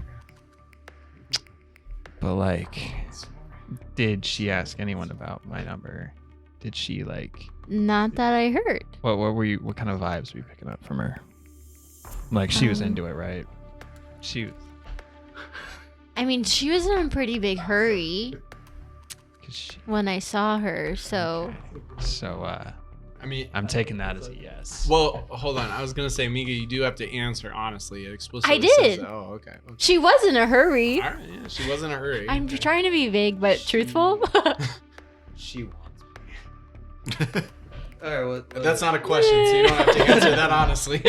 But like, did she ask anyone about my number? Did she like? Not that I heard. What were you? What kind of vibes were you picking up from her? Like she was Um, into it, right? She was. I mean, she was in a pretty big hurry 'Cause she, when I saw her, so so I mean, I'm taking that as a yes. well, hold on. I was gonna say, Meeka, you do have to answer honestly. It explicitly I did. says- oh, okay. she was in a hurry. All right, yeah, she was in a hurry. I'm Okay. trying to be vague but truthful. She wants me. All right, well, That's not a question, so you don't have to answer that honestly.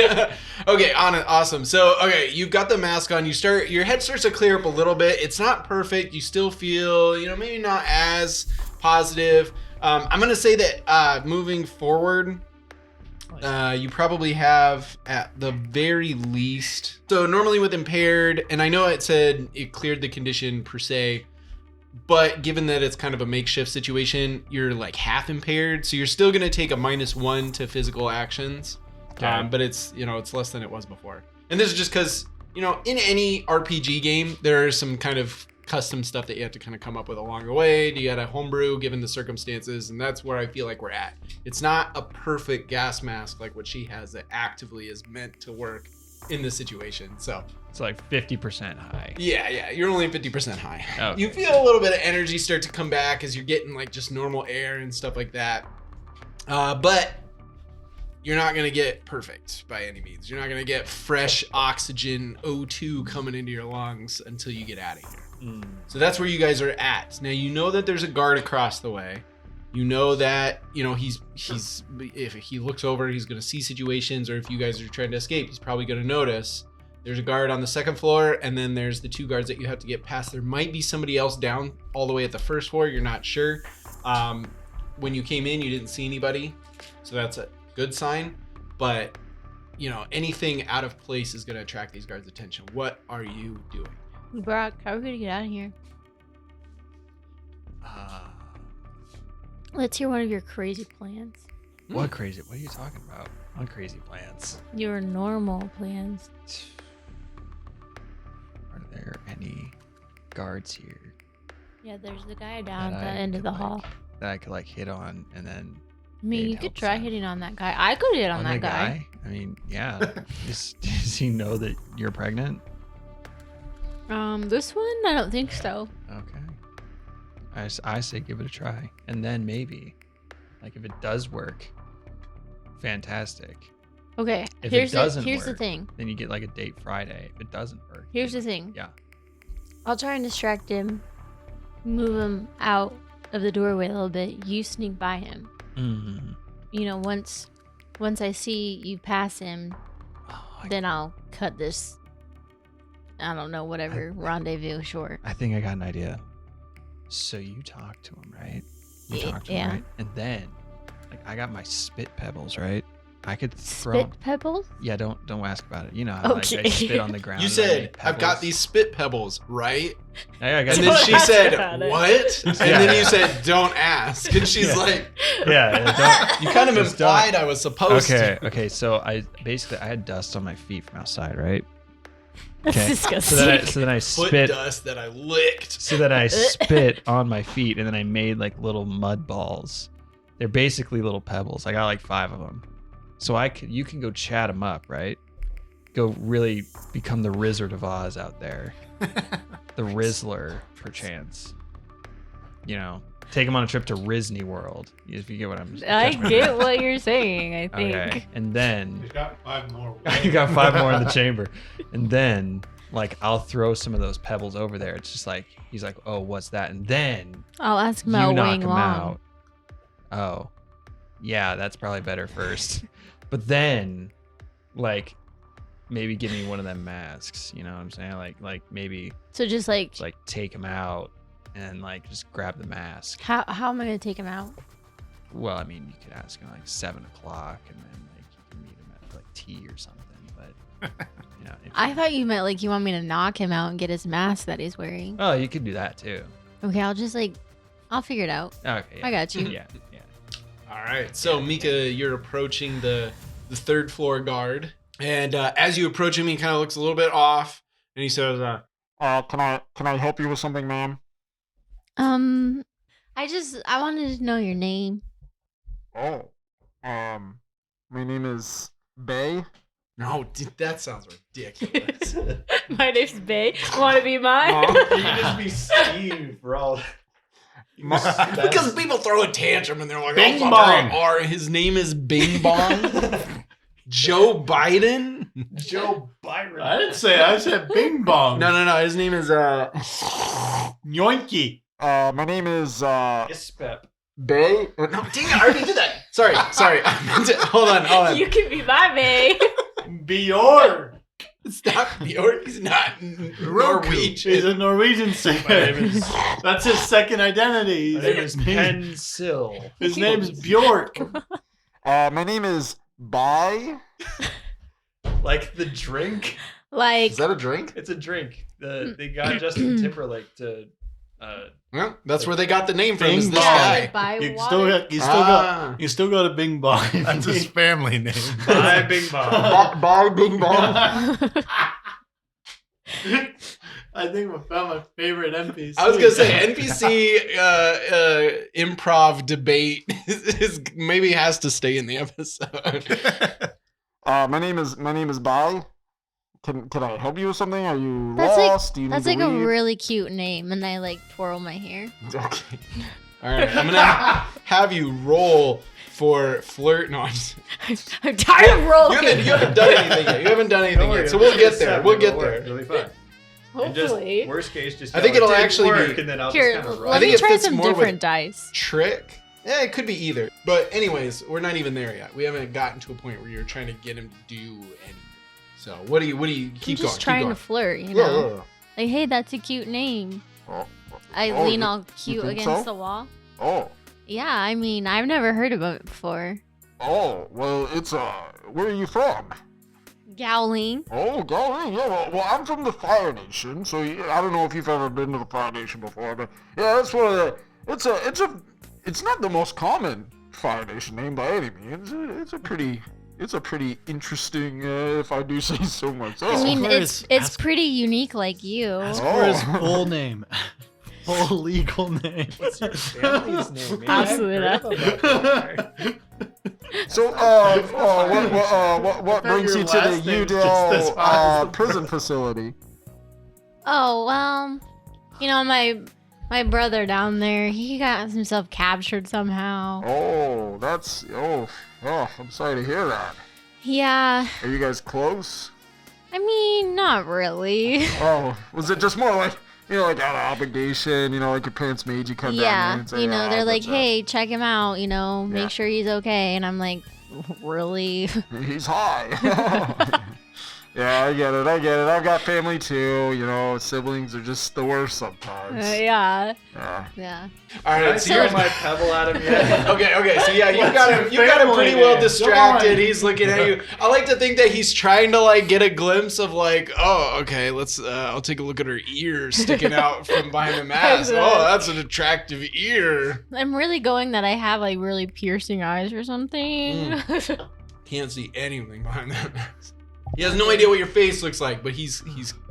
Okay, awesome. So, okay, you've got the mask on. Your head starts to clear up a little bit. It's not perfect. You still feel, maybe not as positive. I'm gonna say that moving forward, you probably have at the very least. So normally with impaired, and I know it said it cleared the condition per se, but given that it's kind of a makeshift situation, you're like half impaired, so you're still gonna take a -1 to physical actions. Okay. But it's it's less than it was before. And this is just because in any RPG game there is some kind of custom stuff that you have to kind of come up with along the way. You got to homebrew given the circumstances, and that's where I feel like we're at. It's not a perfect gas mask like what she has that actively is meant to work in this situation. So It's like 50% high. yeah, you're only 50% high. Okay. You feel a little bit of energy start to come back as you're getting like just normal air and stuff like that. But you're not going to get perfect by any means. You're not going to get fresh oxygen O2 coming into your lungs until you get out of here. So that's where you guys are at. Now you know that there's a guard across the way. You know that, he's if he looks over, he's going to see situations, or if you guys are trying to escape, he's probably going to notice. There's a guard on the second floor, and then there's the 2 guards that you have to get past. There might be somebody else down all the way at the first floor. You're not sure. When you came in, you didn't see anybody. So that's a good sign. But, anything out of place is going to attract these guards' attention. What are you doing? Brock, how are we gonna get out of here? Let's hear one of your crazy plans. What crazy? What are you talking about? What crazy plans? Your normal plans. Are there any guards here Yeah, there's the guy down that the I end of could, the hall. that I could hit on and then I mean, they'd you could help try Sam? hitting on that guy. I could hit on the that guy. I mean, yeah. Does he know that you're pregnant? This one, I don't think so. Okay. I say give it a try, and then maybe, if it does work, fantastic. Okay, If here's it doesn't here's the work, thing. then you get a date Friday. If it doesn't work, Here's the thing. Yeah. I'll try and distract him, move him out of the doorway a little bit. You sneak by him. Mm-hmm. Once I see you pass him, then I'll cut this. I don't know, whatever rendezvous short. I think I got an idea. So you talk to him, right? You talk to him, Yeah. right? And then, I got my spit pebbles, right? I could throw. Spit pebbles? Yeah, don't ask about it. You know how I Okay. spit on the ground. You and I said, make I've got pebbles? these spit pebbles, right? I got And these- then she ask said, about it. what? And then you said, don't ask. And she's Yeah. like, yeah. you kind of Just don't. implied I was supposed to. Okay. So I had dust on my feet from outside, right? That's Okay. disgusting. So then I Foot spit. dust that I licked. So then I spit on my feet, and then I made little mud balls. They're basically little pebbles. I got 5 of them. So you can go chat them up, right? Go really become the Wizard of Oz out there, the Rizzler, perchance. Take them on a trip to Disney World, if you get what I'm saying. I get what you're saying, I think. Okay, and then He's got 5 more. you got 5 more in the chamber, and then I'll throw some of those pebbles over there. It's just he's like, oh, what's that? And then I'll ask him you about knock Wang him Long. out. Oh, yeah, that's probably better first. But then, maybe give me one of them masks. You know what I'm saying? Maybe So just take him out and just grab the mask. how am I gonna take him out? Well, I mean, you could ask him 7 o'clock, and then you can meet him at tea or something. But if I thought you meant you want me to knock him out and get his mask that he's wearing. Oh, you could do that too. Okay, I'll just I'll figure it out. Okay, yeah. I got you. Yeah. All right. So, Meeka, you're approaching the 3rd floor guard. And as you approach him, he kind of looks a little bit off. And he says, Can I help you with something, ma'am? I wanted to know your name. Oh, my name is Bay. no, that sounds ridiculous. My name's Bay. Want to be mine? You can just be Steve for all. Because people throw a tantrum and they're like, Bing oh, bong. or his name is Bing Bong. Joe Biden? Joe Byron. I didn't say. I said Bing Bong. No. His name is Yoinky. My name is Ispep. Bay. Oh, no, dang it, I already did that. Sorry. I meant to, hold on. You can be my Bay. Bior. It's not Bjork. He's not Norwegian. He's a Norwegian singer. That's his second identity. My name is Pencil. His name's Bjork. My name is Bai. Like the drink. Like Is that a drink? It's a drink. They got Justin Timberlake to. Well, that's where they got the name from. Bing Is this Bong. guy? buy You water. still got a Bing Bong. That's his family name. Bye, Bing Bong. Bai Bing Bong. I think I found my favorite NPC. I was gonna say NPC improv debate is maybe has to stay in the episode. My name is Bai. Can I help you with something? Are you That's lost? Do you That's need like to a leave? really cute name, and I like twirl my hair. Okay. All right, I'm gonna have you roll for flirt. No, I'm tired of rolling. you haven't done anything yet. You haven't done anything yet, so we'll get there. We'll get there. It'll be fine. And Hopefully. just, worst case, just I think yell, it'll "It didn't actually work," be- and then I'll Here, just kind of let I think me it try fits some more with- different dice. Trick? It could be either. But anyways, we're not even there yet. We haven't gotten to a point where you're trying to get him to do anything. So what do you keep I'm just going? trying keep to going. flirt, you know? Like, hey, that's a cute name. Oh, I oh, lean you- all cute think against so? the wall. oh, Yeah, I mean, I've never heard of it before. oh. Well, it's where are you from? Gowling. Oh, golly, yeah. Well, I'm from the Fire Nation, so I don't know if you've ever been to the Fire Nation before, but yeah, that's one of the. It's not the most common Fire Nation name by any means. It's a pretty interesting, if I do say so myself. I mean, for it's his- pretty unique like you. Ask for his Oh. full name. Full legal name. What's your family's name? Man? Absolutely I've heard of that before. So, what brings your you to the last Yu name's just as hard as Dao the prison first. facility? Oh, well, you know, my brother down there, he got himself captured somehow. Oh, I'm sorry to hear that. Yeah, Are you guys close? I mean, not really. Oh, was it just more like, like out of obligation, like your parents made you come down there Yeah, and say, you know, they're like, what's up?" hey, check him out, you know, Yeah. make sure he's okay. And I'm like, really? He's high. Yeah, I get it. I've got family too. Siblings are just the worst sometimes. Yeah, Yeah. yeah. All Did I right, so throw you're my pebble at him yet? okay. So yeah, you What's got your him. You got him pretty family well name? distracted. Come on. He's looking at you. I like to think that he's trying to like get a glimpse of like, oh, okay, let's. I'll take a look at her ears sticking out from behind the mask. Oh, that's an attractive ear. I'm really going that I have like really piercing eyes or something. Can't see anything behind that mask. He has no idea what your face looks like, but he's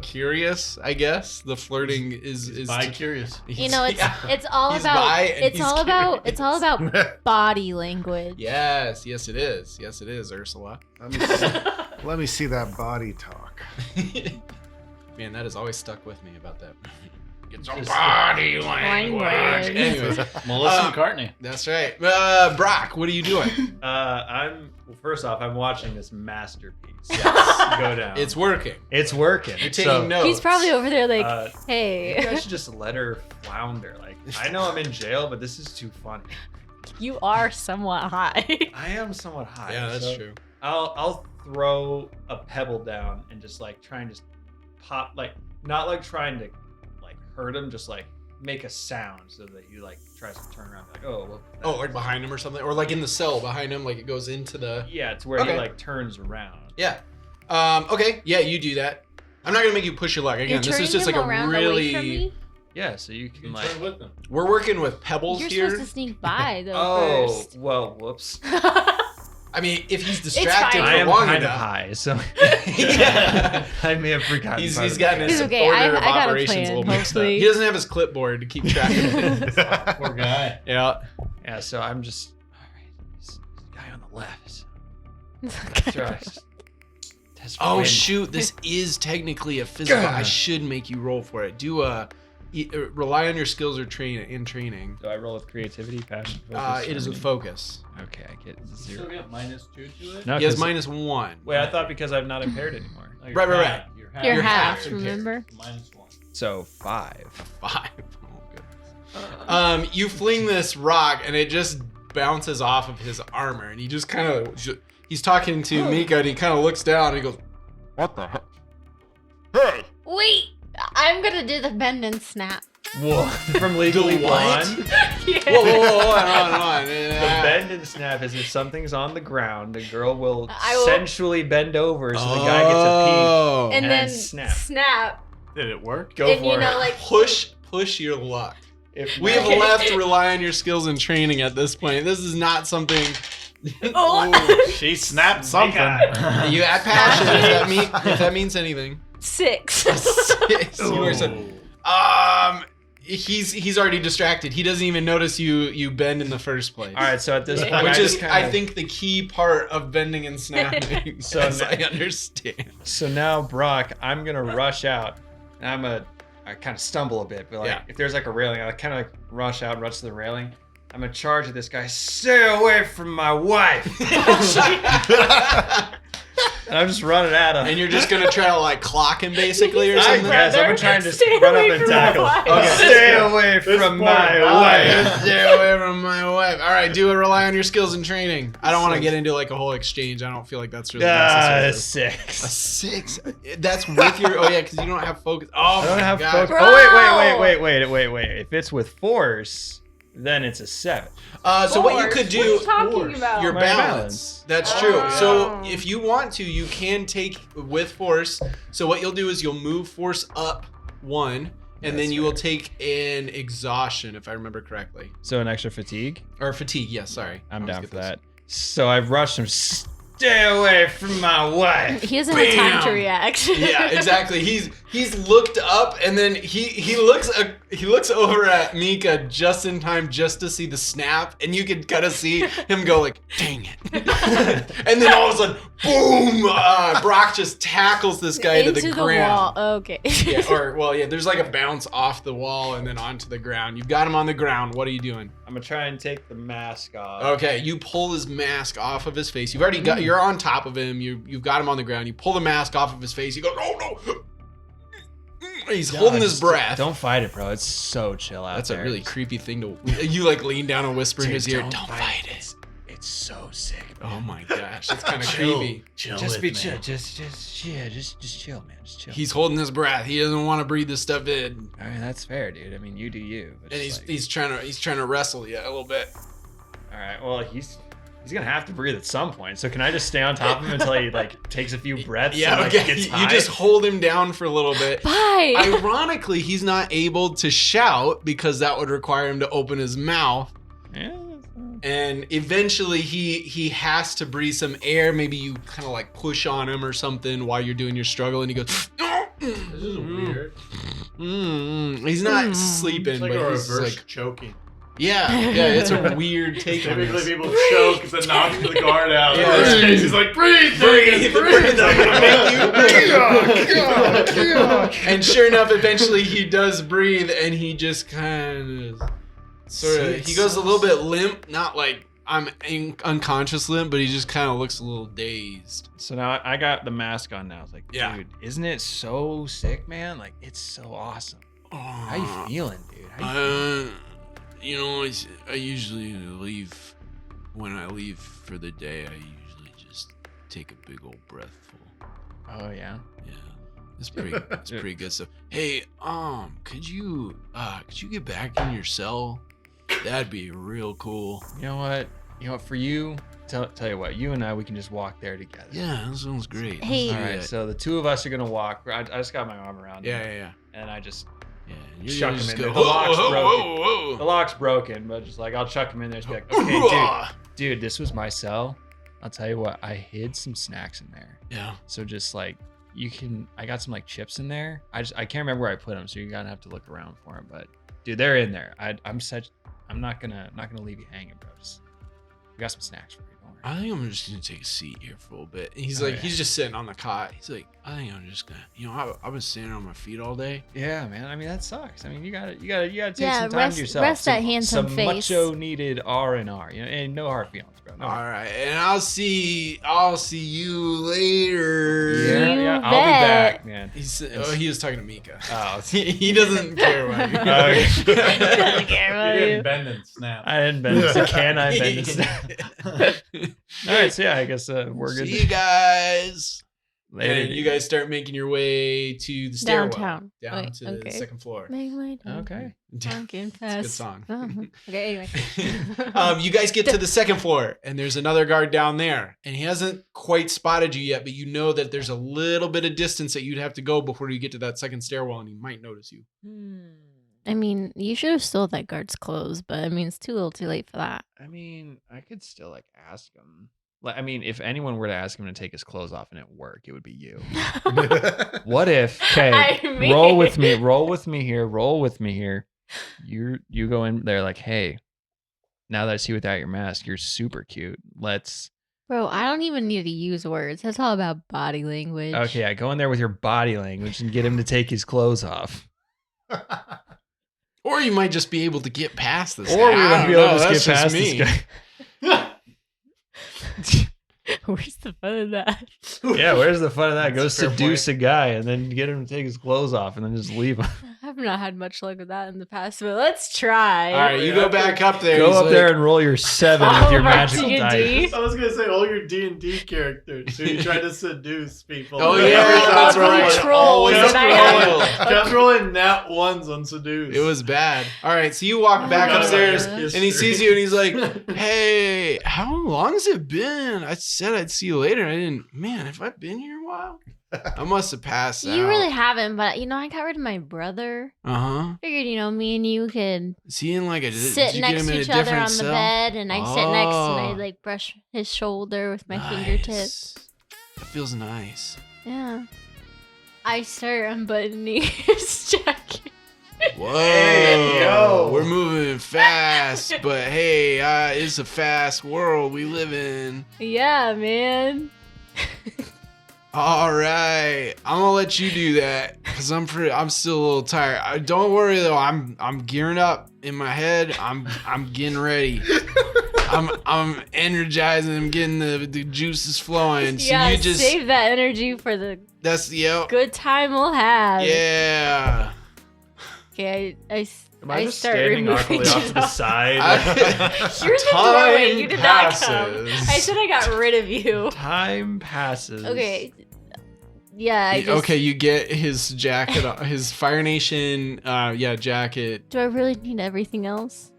curious. I guess the flirting is. Bi curious. You know, it's yeah. it's all He's about bi and it's he's all about curious. it's all about body language. Yes, it is. Yes, it is, Ursula. Let me see that body talk. Man, that has always stuck with me about that movie. Get some Just- body language. Language. Anyways, Melissa McCartney. that's right. Brock, what are you doing? First off, I'm watching this masterpiece go down. It's working. It's working. You're taking notes. He's probably over there like, You hey, guys should just let her flounder. Like, I know I'm in jail, but this is too funny. you are somewhat high. I am somewhat high. Yeah, that's so true. I'll throw a pebble down and just like try and just pop, like not like trying to like hurt him, just like make a sound so that he like tries to turn around, like, oh, well. Oh, like behind him or something, or like in the cell behind him, like it goes into the. Yeah, it's where Okay. he like turns around. Yeah. Okay. Yeah, you do that. I'm not gonna make you push your luck again. You're This turning is just him like a around away from really. me? Yeah, so you can You like. turn with them. We're working with pebbles You're here. supposed to sneak by though Oh, first. well, whoops. I mean, if he's distracted fine. I for am long kind of enough. high, so Yeah. I may have forgotten. He's part of gotten the his It's okay, order I of got a operations plan, a little mixed up. hopefully. He doesn't have his clipboard to keep track of it. Poor guy. Yeah. Yeah, so I'm just. All right, he's the guy on the left. That's right. Test for Oh wind. shoot! This is technically a physical. I should make you roll for it. Rely on your skills or training. Do I roll with creativity, passion, focus? It is with focus. Okay, I get You still 0. get -2 to it? No, He has 'cause- -1. Wait, I thought because I'm not impaired anymore. No, you're Right. half. You're half. You're You're half, half impaired. remember? -1. So 5. 5. Oh goodness. You fling this rock and it just bounces off of his armor, and he just kind of he's talking to Meeka, and he kind of looks down and he goes, What the heck? Hey! Wait, I'm gonna do the bend and snap. Whoa, from Legally The what? Blonde. Whoa, hold on. The bend and snap is if something's on the ground, the girl will I will- sensually bend over so the guy gets a peek. And And then snap. Did it work? Go and for you it. know, like Push your luck. If We have Okay. left to rely on your skills and training at this point. This is not something. oh, She snapped something. You add passion if that means anything. 6. Six. You are so- he's already distracted. He doesn't even notice you bend in the first place. All right, so at this Yeah. point, Which I is, just kinda, I think, the key part of bending and snapping, So as now- I understand. So now, Brock, I'm gonna rush out, and I kind of stumble a bit, but like Yeah. if there's like a railing, I kind of like rush to the railing. I'm gonna charge at this guy. Stay away from my wife! And I'm just running at him. And you're just gonna try to like clock him basically or I something? guess I'm trying to Stay run up away and from tackle. my wife. Okay. Stay away from my wife. Stay away from my wife. All right, do it. Rely on your skills and training. I don't want to get into like a whole exchange. I don't feel like that's really necessary. A 6. 6. That's with your. Oh yeah, because you don't have focus. Oh I my don't have God. focus. Bro! Oh wait. If it's with force, then it's a 7. So what you could What are do. you talking about? Your My balance. balance. That's Oh, true. yeah. So if you want to, you can take with force. So what you'll do is you'll move force up 1, and then That's you will fair. take an exhaustion, if I remember correctly, So an extra fatigue. or fatigue. Yes, sorry. I'm I always down get for those. that. So I rushed him. Stay away from my wife. He doesn't have time to Bam! react. Yeah, exactly. He's looked up, and then he looks over at Meeka just in time just to see the snap, and you can kind of see him go like, "Dang it!" And then all of a sudden, boom! Brock just tackles this guy Into to the the ground. wall. Okay. Yeah, there's like a bounce off the wall and then onto the ground. You've got him on the ground. What are you doing? I'm gonna try and take the mask off. Okay, you pull his mask off of his face. You've already got. You're on top of him. You've got him on the ground. You pull the mask off of his face. He goes, "Oh no!" He's holding his breath. Don't fight it, bro. It's so chill out That's there. a really creepy thing to. You like lean down and whisper in Dude, his ear. don't Don't fight fight it. it. It's so sick. Oh my gosh, that's kind of Chill. creepy. Chill Just with be me. chill. Just chill, man. Just chill. He's holding his breath. He doesn't want to breathe this stuff in, I mean, that's fair, dude. I mean, you do you. But and just he's trying to wrestle you a little bit. all right. Well, he's gonna have to breathe at some point. So can I just stay on top of him until he like takes a few breaths? Yeah, and, like, okay. Gets You high? just hold him down for a little bit. Bye. Ironically, he's not able to shout because that would require him to open his mouth. Yeah. And eventually he has to breathe some air. Maybe you kind of like push on him or something while you're doing your struggle, and he goes. This is weird. He's not sleeping, It's like but a he's reverse like, choking. yeah, it's a weird take on Typically this. people choke to knock the guard out. Yeah, In this it's- case, he's like, breathe, Breathe, breathe. I'm gonna make you. And sure enough, eventually he does breathe, and he just kind of sort of he goes a little bit limp, not like I'm unconscious limp, but he just kind of looks a little dazed. So now I got the mask on now. It's like, Yeah. dude, isn't it so sick, man? Like, it's so awesome. How you feeling, dude? I usually leave. When I leave for the day, I usually just take a big old breathful. Oh yeah. Yeah, it's pretty good stuff. Hey, could you get back in your cell? That'd be real cool. You know what? For you, tell you what. You and I, we can just walk there together. Yeah, that sounds great. Let's Hey. do All right. that. So the two of us are gonna walk. I just got my arm around him. Yeah. And I just Yeah, Chuck him just in go, there. The lock's broken. whoa. the lock's broken, but just like I'll chuck him in there. Just be like, okay, dude, this was my cell. I'll tell you what. I hid some snacks in there. Yeah. So just like I got some like chips in there. I can't remember where I put them, so you're gonna have to look around for them. But dude, they're in there. I'm not gonna leave you hanging, bro. We got some snacks for you. Don't worry. I think I'm just gonna take a seat here for a little bit. And he's Oh, like, yeah. he's just sitting on the cot. He's like, I think I'm just gonna, I've been standing on my feet all day. Yeah, man. I mean that sucks. I mean you gotta take Yeah, some time rest- to yourself. rest that handsome some face. mucho needed R&R. And no hard feelings, bro. No All hard- right, and I'll see you later. Yeah, You yeah. I'll be bet. back, man. He was talking to Meeka. Oh, He doesn't care about you. Okay. Doesn't care about You you. didn't bend and snap. I didn't bend this. Can I bend this? All right, so yeah, I guess we're good. See you guys. And you guys start making your way to the stairwell. Downtown. Down Wait, to the okay. second floor. Make my day. Okay. Pumpkin It's a fest. good song. Okay, anyway. You guys get to the second floor, and there's another guard down there, and he hasn't quite spotted you yet, but you know that there's a little bit of distance that you'd have to go before you get to that second stairwell, and he might notice you. I mean, you should have stole that guard's clothes, but I mean, it's too little too late for that. I mean, I could still like ask him. Like, I mean, if anyone were to ask him to take his clothes off and it worked, it would be you. What if? Okay, I mean- roll with me. Roll with me here. You go in there like, hey, now that I see without your mask, you're super cute. Let's. Bro, I don't even need to use words. That's all about body language. Okay, I go in there with your body language and get him to take his clothes off. Or you might just be able to get past this Or guy. we I would don't be able know, to that's skip just past this me. guy. Where's the fun of that? Yeah, where's the fun of that? Go That's a fair seduce a guy and then get him to take his clothes off and then just leave him. I've not had much luck with that in the past, but let's try. All right, you go back up there. Go he's up like, there and roll your 7 All with your of our magical D&D. dice. I was gonna say all your D&D characters who you try to seduce people. Oh, Every yeah, time that's I right. roll, Always kept and I rolling- had- kept rolling nat ones on seduce. It was bad. All right, so you walk back Oh, upstairs, yeah. and he sees you, and he's like, "Hey, how long has it been? I said I'd see you later. I didn't. Man, have I been here a while? I must have passed out." You really haven't, but I got rid of my brother. Figured, me and you could Is he in like a? sit did you get next him in to a each other different on the cell? bed, and I sit next and I Oh. like brush his shoulder with my Nice. fingertips. That feels nice. Yeah. I start unbuttoning his jacket. Whoa, Hey, yo. we're moving fast, but hey, it's a fast world we live in. Yeah, man. All right, I'm gonna let you do that because I'm still a little tired. Don't worry though, I'm gearing up in my head. I'm getting ready. I'm energizing. I'm getting the juices flowing. So Yeah, you just save that energy for the yep. good time we'll have. Yeah. Okay, I Am I just start standing removing awkwardly off to the stuff. side? You're the doorway. You did not come. passes. I said I got rid of you. Time passes. Okay. Yeah, I just... Okay, you get his jacket, his Fire Nation, jacket. Do I really need everything else?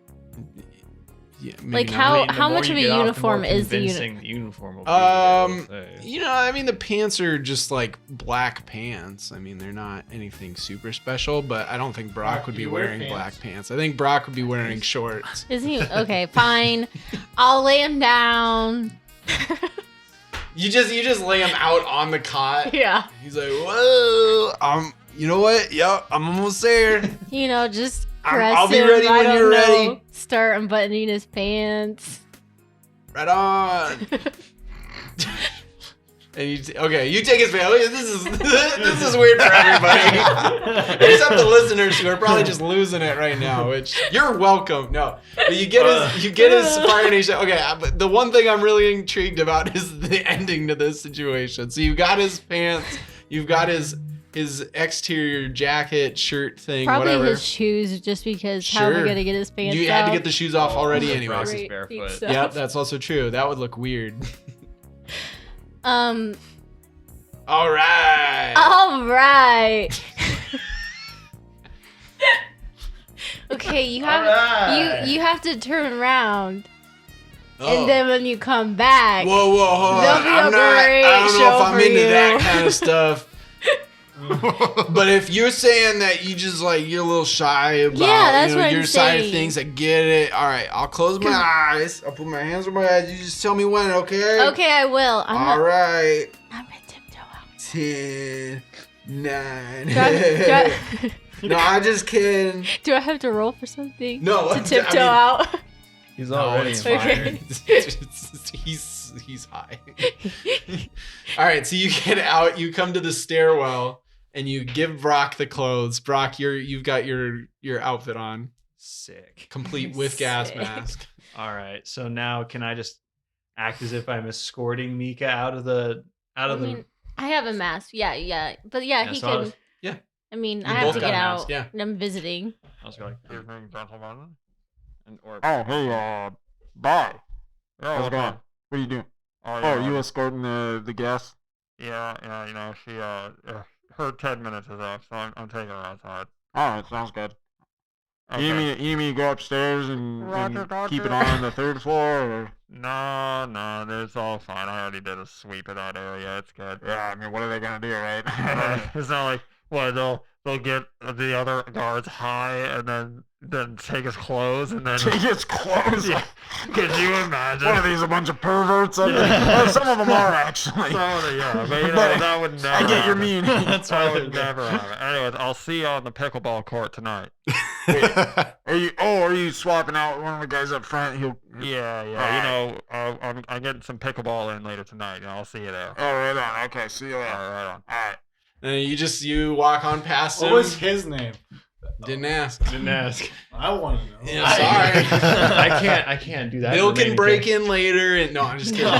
Yeah, Like, maybe how- not. The how more much you of a get off, the uniform more is the convincing the uniform will be, Um, I would say. I mean, the pants are just like black pants. I mean, they're not anything super special, but I don't think Brock would be You wear wearing pants. black pants. I think Brock would be wearing shorts. Isn't he? Okay, fine. I'll lay him down. You just lay him out on the cot. Yeah. He's like, whoa, you know what? Yep, I'm almost there. Just I'm- caress I'll be him. ready I when don't you're know. ready. Start unbuttoning his pants. Right on. And you take his pants. This is weird for everybody, except the listeners who are probably just losing it right now. Which you're welcome. No, but you get his Fire Nation. Okay, but the one thing I'm really intrigued about is the ending to this situation. So you got his pants. You've got his exterior jacket, shirt thing, Probably whatever. his shoes, just because how are Sure. we gonna get his pants You had to off? get the shoes off already anyway. Brock is Great barefoot. feet Yep, stuff. that's also true. That would look weird. Um. All right. All right. Okay, you have Alright. you have to turn around, Oh. and then when you come back, Whoa, hold There'll on. be a I great don't know show if I'm for into you. that kind of stuff. But if you're saying that you just like you're a little shy about that's what I'm your side of saying. things, I get it. All right, I'll close my eyes. I'll put my hands on my eyes. You just tell me when, okay? okay, I will. All right. I'm gonna tiptoe out. 10, 9. Do I, No, I'm just kidding. do I have to roll for something? No, To tiptoe I mean, out. He's No, already it's fine. Okay. he's high. All right, so you get out, you come to the stairwell, and you give Brock the clothes. Brock, you've got your outfit on, Sick. complete with gas Sick. mask. All right. So now can I just act as if I'm escorting Meeka out of the I mean, I have a mask. Yeah. But yeah, he so I can. was- Yeah. I mean, You I have both to got get a out. mask, yeah. And I'm visiting. I was going, evening, gentlemen. Oh, hey, bye. How's How's it it going? going? What are you doing? Oh, Oh, you escorting the guests? Yeah, she, her 10 minutes is up, so I'm taking her outside. Alright, sounds good. Okay. You need me to go upstairs and keep it on the 3rd floor? Or? No, it's all fine. I already did a sweep of that area. It's good. Yeah, I mean, what are they gonna do, right? It's not like, they'll get the other guards high and then take his clothes and then... Take his clothes? Yeah. Could you imagine? What are these, a bunch of perverts? Well, some of them are, actually. Yeah, but that would never I get your meaning. That would never happen. Anyways, I'll see you on the pickleball court tonight. Wait, are you swapping out one of the guys up front? Yeah. I'm getting some pickleball in later tonight. I'll see you there. Oh, right on. Okay, see you later. Right on. All right. And you walk on past him. What was his name? Didn't ask. I want to know. Yeah, sorry. I can't do that. Bill can break in later, and no, I'm just kidding.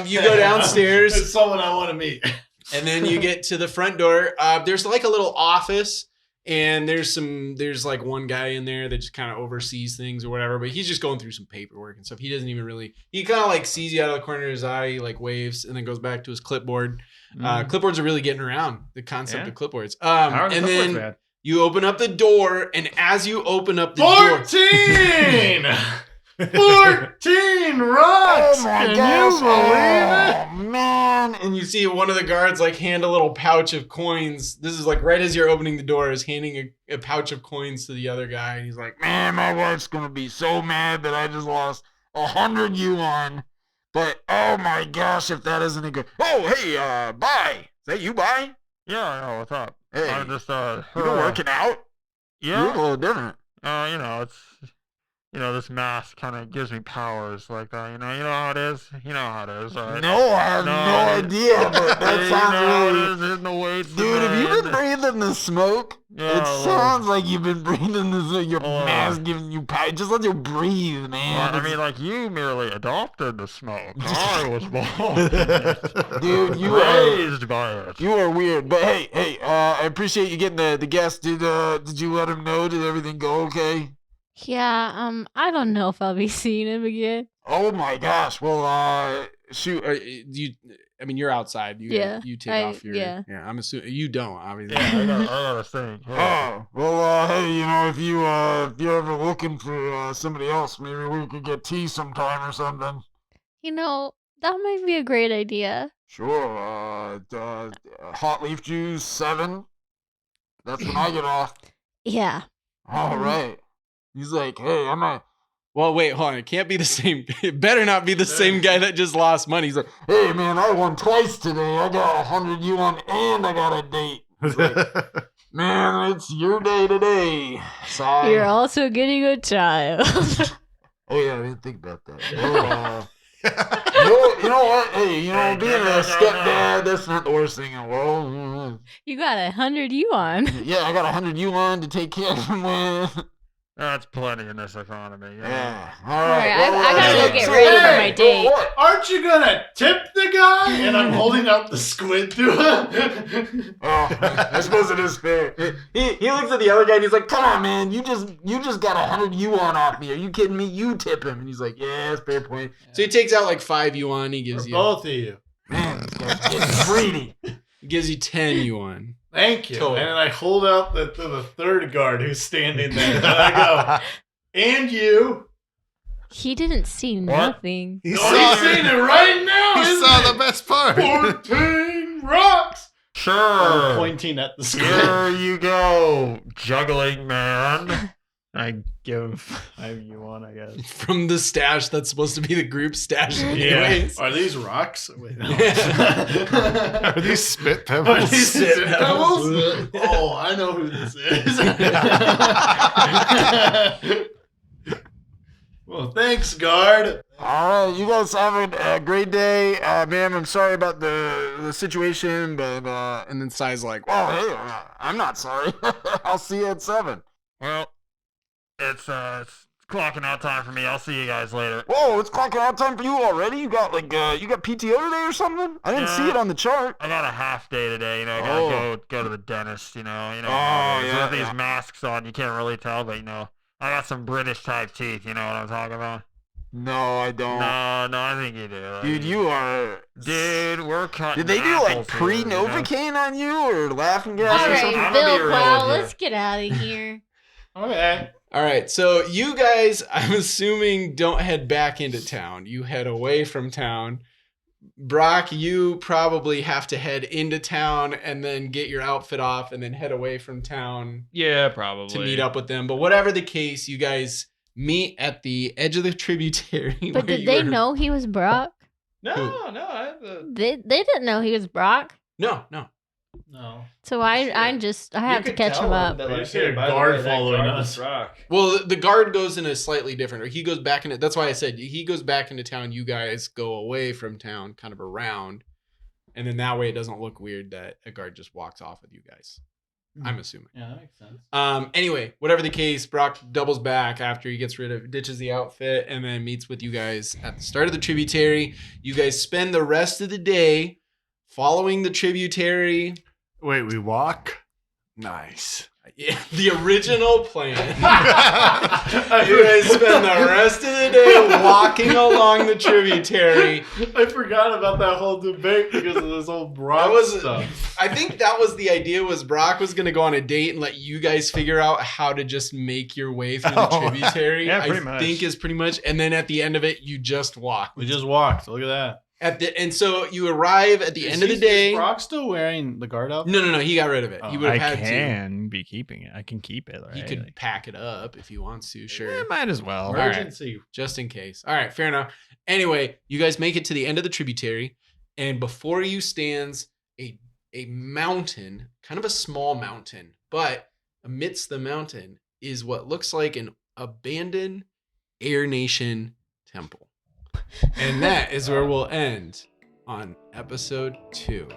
You go downstairs. It's someone I want to meet. And then you get to the front door. There's like a little office, and there's like one guy in there that just kind of oversees things or whatever. But he's just going through some paperwork and stuff. He doesn't even really. He kind of like sees you out of the corner of his eye, he like waves, and then goes back to his clipboard. Clipboards are really getting around. The concept of clipbords. And then bad? You open up the door, and as you open up the 14! door, 14 rocks! Oh my Can gosh! you believe it? Man! And you see one of the guards like hand a little pouch of coins. This is like right as you're opening the door, is handing a pouch of coins to the other guy, and he's like, "Man, my wife's gonna be so mad that I just lost 100 yuan." But, oh my gosh, if that isn't a good... Oh, hey, Bye. Is that you, Bye? Yeah, what's up? Hey, I just, you been working out? Yeah. You look a little different. This mask kind of gives me powers like that, you know how it is? You know how it is, right? No, I have no idea, but that sounds really... The weights, dude, have you been breathing the smoke? Yeah, it sounds like you've been breathing your mask giving you power. Just let you breathe, man. Well, I mean, like, you merely adopted the smoke. I was born. Dude, you raised by it. You are weird, but hey, I appreciate you getting the guest. Did you let him know? Did everything go okay? Yeah, I don't know if I'll be seeing him again. Oh my gosh. Well, shoot. You're outside. You take off your. Yeah. I'm assuming you don't. Obviously. Yeah, I got a thing. Oh well. Hey, if you're ever looking for somebody else, maybe we could get tea sometime or something. That might be a great idea. Sure. Hot leaf juice 7. That's when I get off. Yeah. All right. He's like, hey, I'm not. Well, wait, hold on. It can't be the same. It better not be the same guy that just lost money. He's like, hey, man, I won twice today. I got 100 yuan and I got a date. Like, man, it's your day today. Sorry. You're also getting a child. Oh, yeah, I didn't think about that. You know what? Hey, being a stepdad, that's not the worst thing in the world. You got 100 yuan. Yeah, I got 100 yuan to take care of him with. That's plenty in this economy. Yeah. All right. I gotta go get ready for my date. Aren't you gonna tip the guy? And I'm holding out the squid to him. Oh, I suppose it is fair. He looks at the other guy and he's like, "Come on, man, you just got 100 yuan off me. Are you kidding me? You tip him." And he's like, "Yeah, that's fair point." So he takes out like 5 yuan. He gives you both of you. Man, this guy's getting greedy. He gives you 10 yuan. Thank you. Total. And then I hold out to the third guard who's standing there. And I go, and you. He didn't see nothing. He's seeing it right now. He saw the best part. 14 rocks. Sure. I'm pointing at the squid. There you go, juggling man. I give him 5 yuan, I guess. From the stash that's supposed to be the group stash anyways. Yeah. Are these rocks? Wait, no. Are these spit pebbles? Are these spit pebbles? Oh, I know who this is. Well, thanks, guard. All right, you guys have a great day. Ma'am, I'm sorry about the situation, but... And then Sai's like, well, hey, I'm not sorry. I'll see you at 7. Well... It's clocking out time for me. I'll see you guys later. Whoa, it's clocking out time for you already? You got you got PTO today or something? I didn't see it on the chart. I got a half day today. I gotta go to the dentist. With these masks on, you can't really tell, but I got some British type teeth. You know what I'm talking about? No, I don't. No, I think you do. Dude, you are. Dude, we're cutting. Did they do like apples here, you know? pre-Novocaine on you or laughing gas All or right, something? I'm gonna be Bill, real wow, with you. let's get out of here. Okay. All right, so you guys, I'm assuming, don't head back into town. You head away from town. Brock, you probably have to head into town and then get your outfit off and then head away from town Yeah, probably. to meet up with them. But whatever the case, you guys meet at the edge of the tributary. But where did you they were- know he was Brock? No. They didn't know he was Brock. No. No. So I have to catch him up. Well, you see a guard following us. Well, the guard goes in a slightly different, or he goes back into, that's why I said he goes back into town. You guys go away from town, kind of around. And then that way it doesn't look weird that a guard just walks off with you guys. I'm assuming. Yeah, that makes sense. Anyway, whatever the case, Brock doubles back after he gets ditches the outfit and then meets with you guys at the start of the tributary. You guys spend the rest of the day following the tributary. Wait, we walk? Nice. Yeah, the original plan. You guys spend the rest of the day walking along the tributary. I forgot about that whole debate because of this whole Brock stuff. I think that was the idea, was Brock was going to go on a date and let you guys figure out how to just make your way through the tributary. Yeah, pretty I much. think is pretty much. And then at the end of it, you just walk. We just walked. Look at that. And so you arrive at the end of the day. Is Brock still wearing the guard outfit? No. He got rid of it. He would have I had to. can be keeping it. I can keep it. He Right? could pack it up if he wants to, sure. Yeah, might as well. right. Emergency. Just in case. All right, fair enough. Anyway, you guys make it to the end of the tributary, and before you stands a mountain, kind of a small mountain, but amidst the mountain is what looks like an abandoned Air Nation temple. And that is where we'll end on episode 2.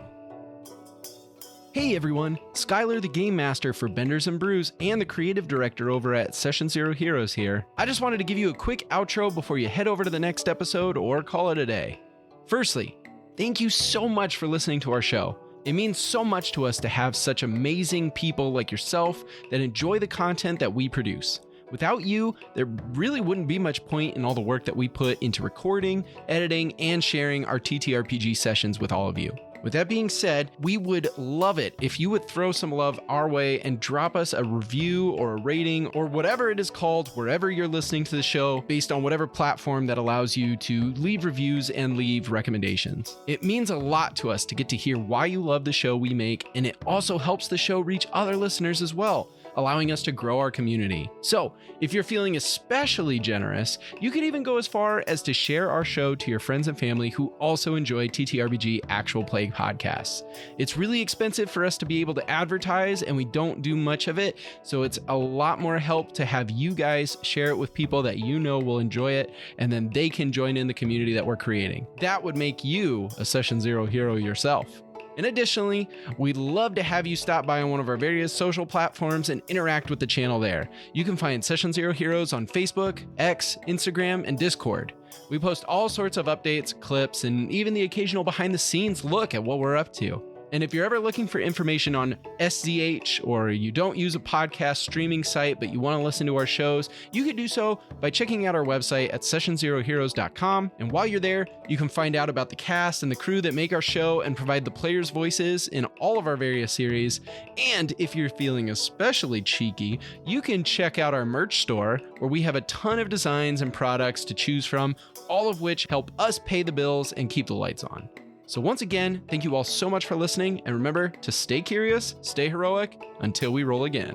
Hey everyone, Skylar the Game Master for Benders Brews and the Creative Director over at Session Zero Heroes here. I just wanted to give you a quick outro before you head over to the next episode or call it a day. Firstly, thank you so much for listening to our show. It means so much to us to have such amazing people like yourself that enjoy the content that we produce. Without you, there really wouldn't be much point in all the work that we put into recording, editing, and sharing our TTRPG sessions with all of you. With that being said, we would love it if you would throw some love our way and drop us a review or a rating or whatever it is called wherever you're listening to the show, based on whatever platform that allows you to leave reviews and leave recommendations. It means a lot to us to get to hear why you love the show we make, and it also helps the show reach other listeners as well, allowing us to grow our community. So, if you're feeling especially generous, you could even go as far as to share our show to your friends and family who also enjoy TTRPG actual play podcasts. It's really expensive for us to be able to advertise, and we don't do much of it, so it's a lot more help to have you guys share it with people that you know will enjoy it, and then they can join in the community that we're creating. That would make you a Session Zero hero yourself. And additionally, we'd love to have you stop by on one of our various social platforms and interact with the channel there. You can find Session Zero Heroes on Facebook, X, Instagram, and Discord. We post all sorts of updates, clips, and even the occasional behind-the-scenes look at what we're up to. And if you're ever looking for information on SZH, or you don't use a podcast streaming site but you want to listen to our shows, you can do so by checking out our website at sessionzeroheroes.com. And while you're there, you can find out about the cast and the crew that make our show and provide the players' voices in all of our various series. And if you're feeling especially cheeky, you can check out our merch store, where we have a ton of designs and products to choose from, all of which help us pay the bills and keep the lights on. So once again, thank you all so much for listening, and remember to stay curious, stay heroic, until we roll again.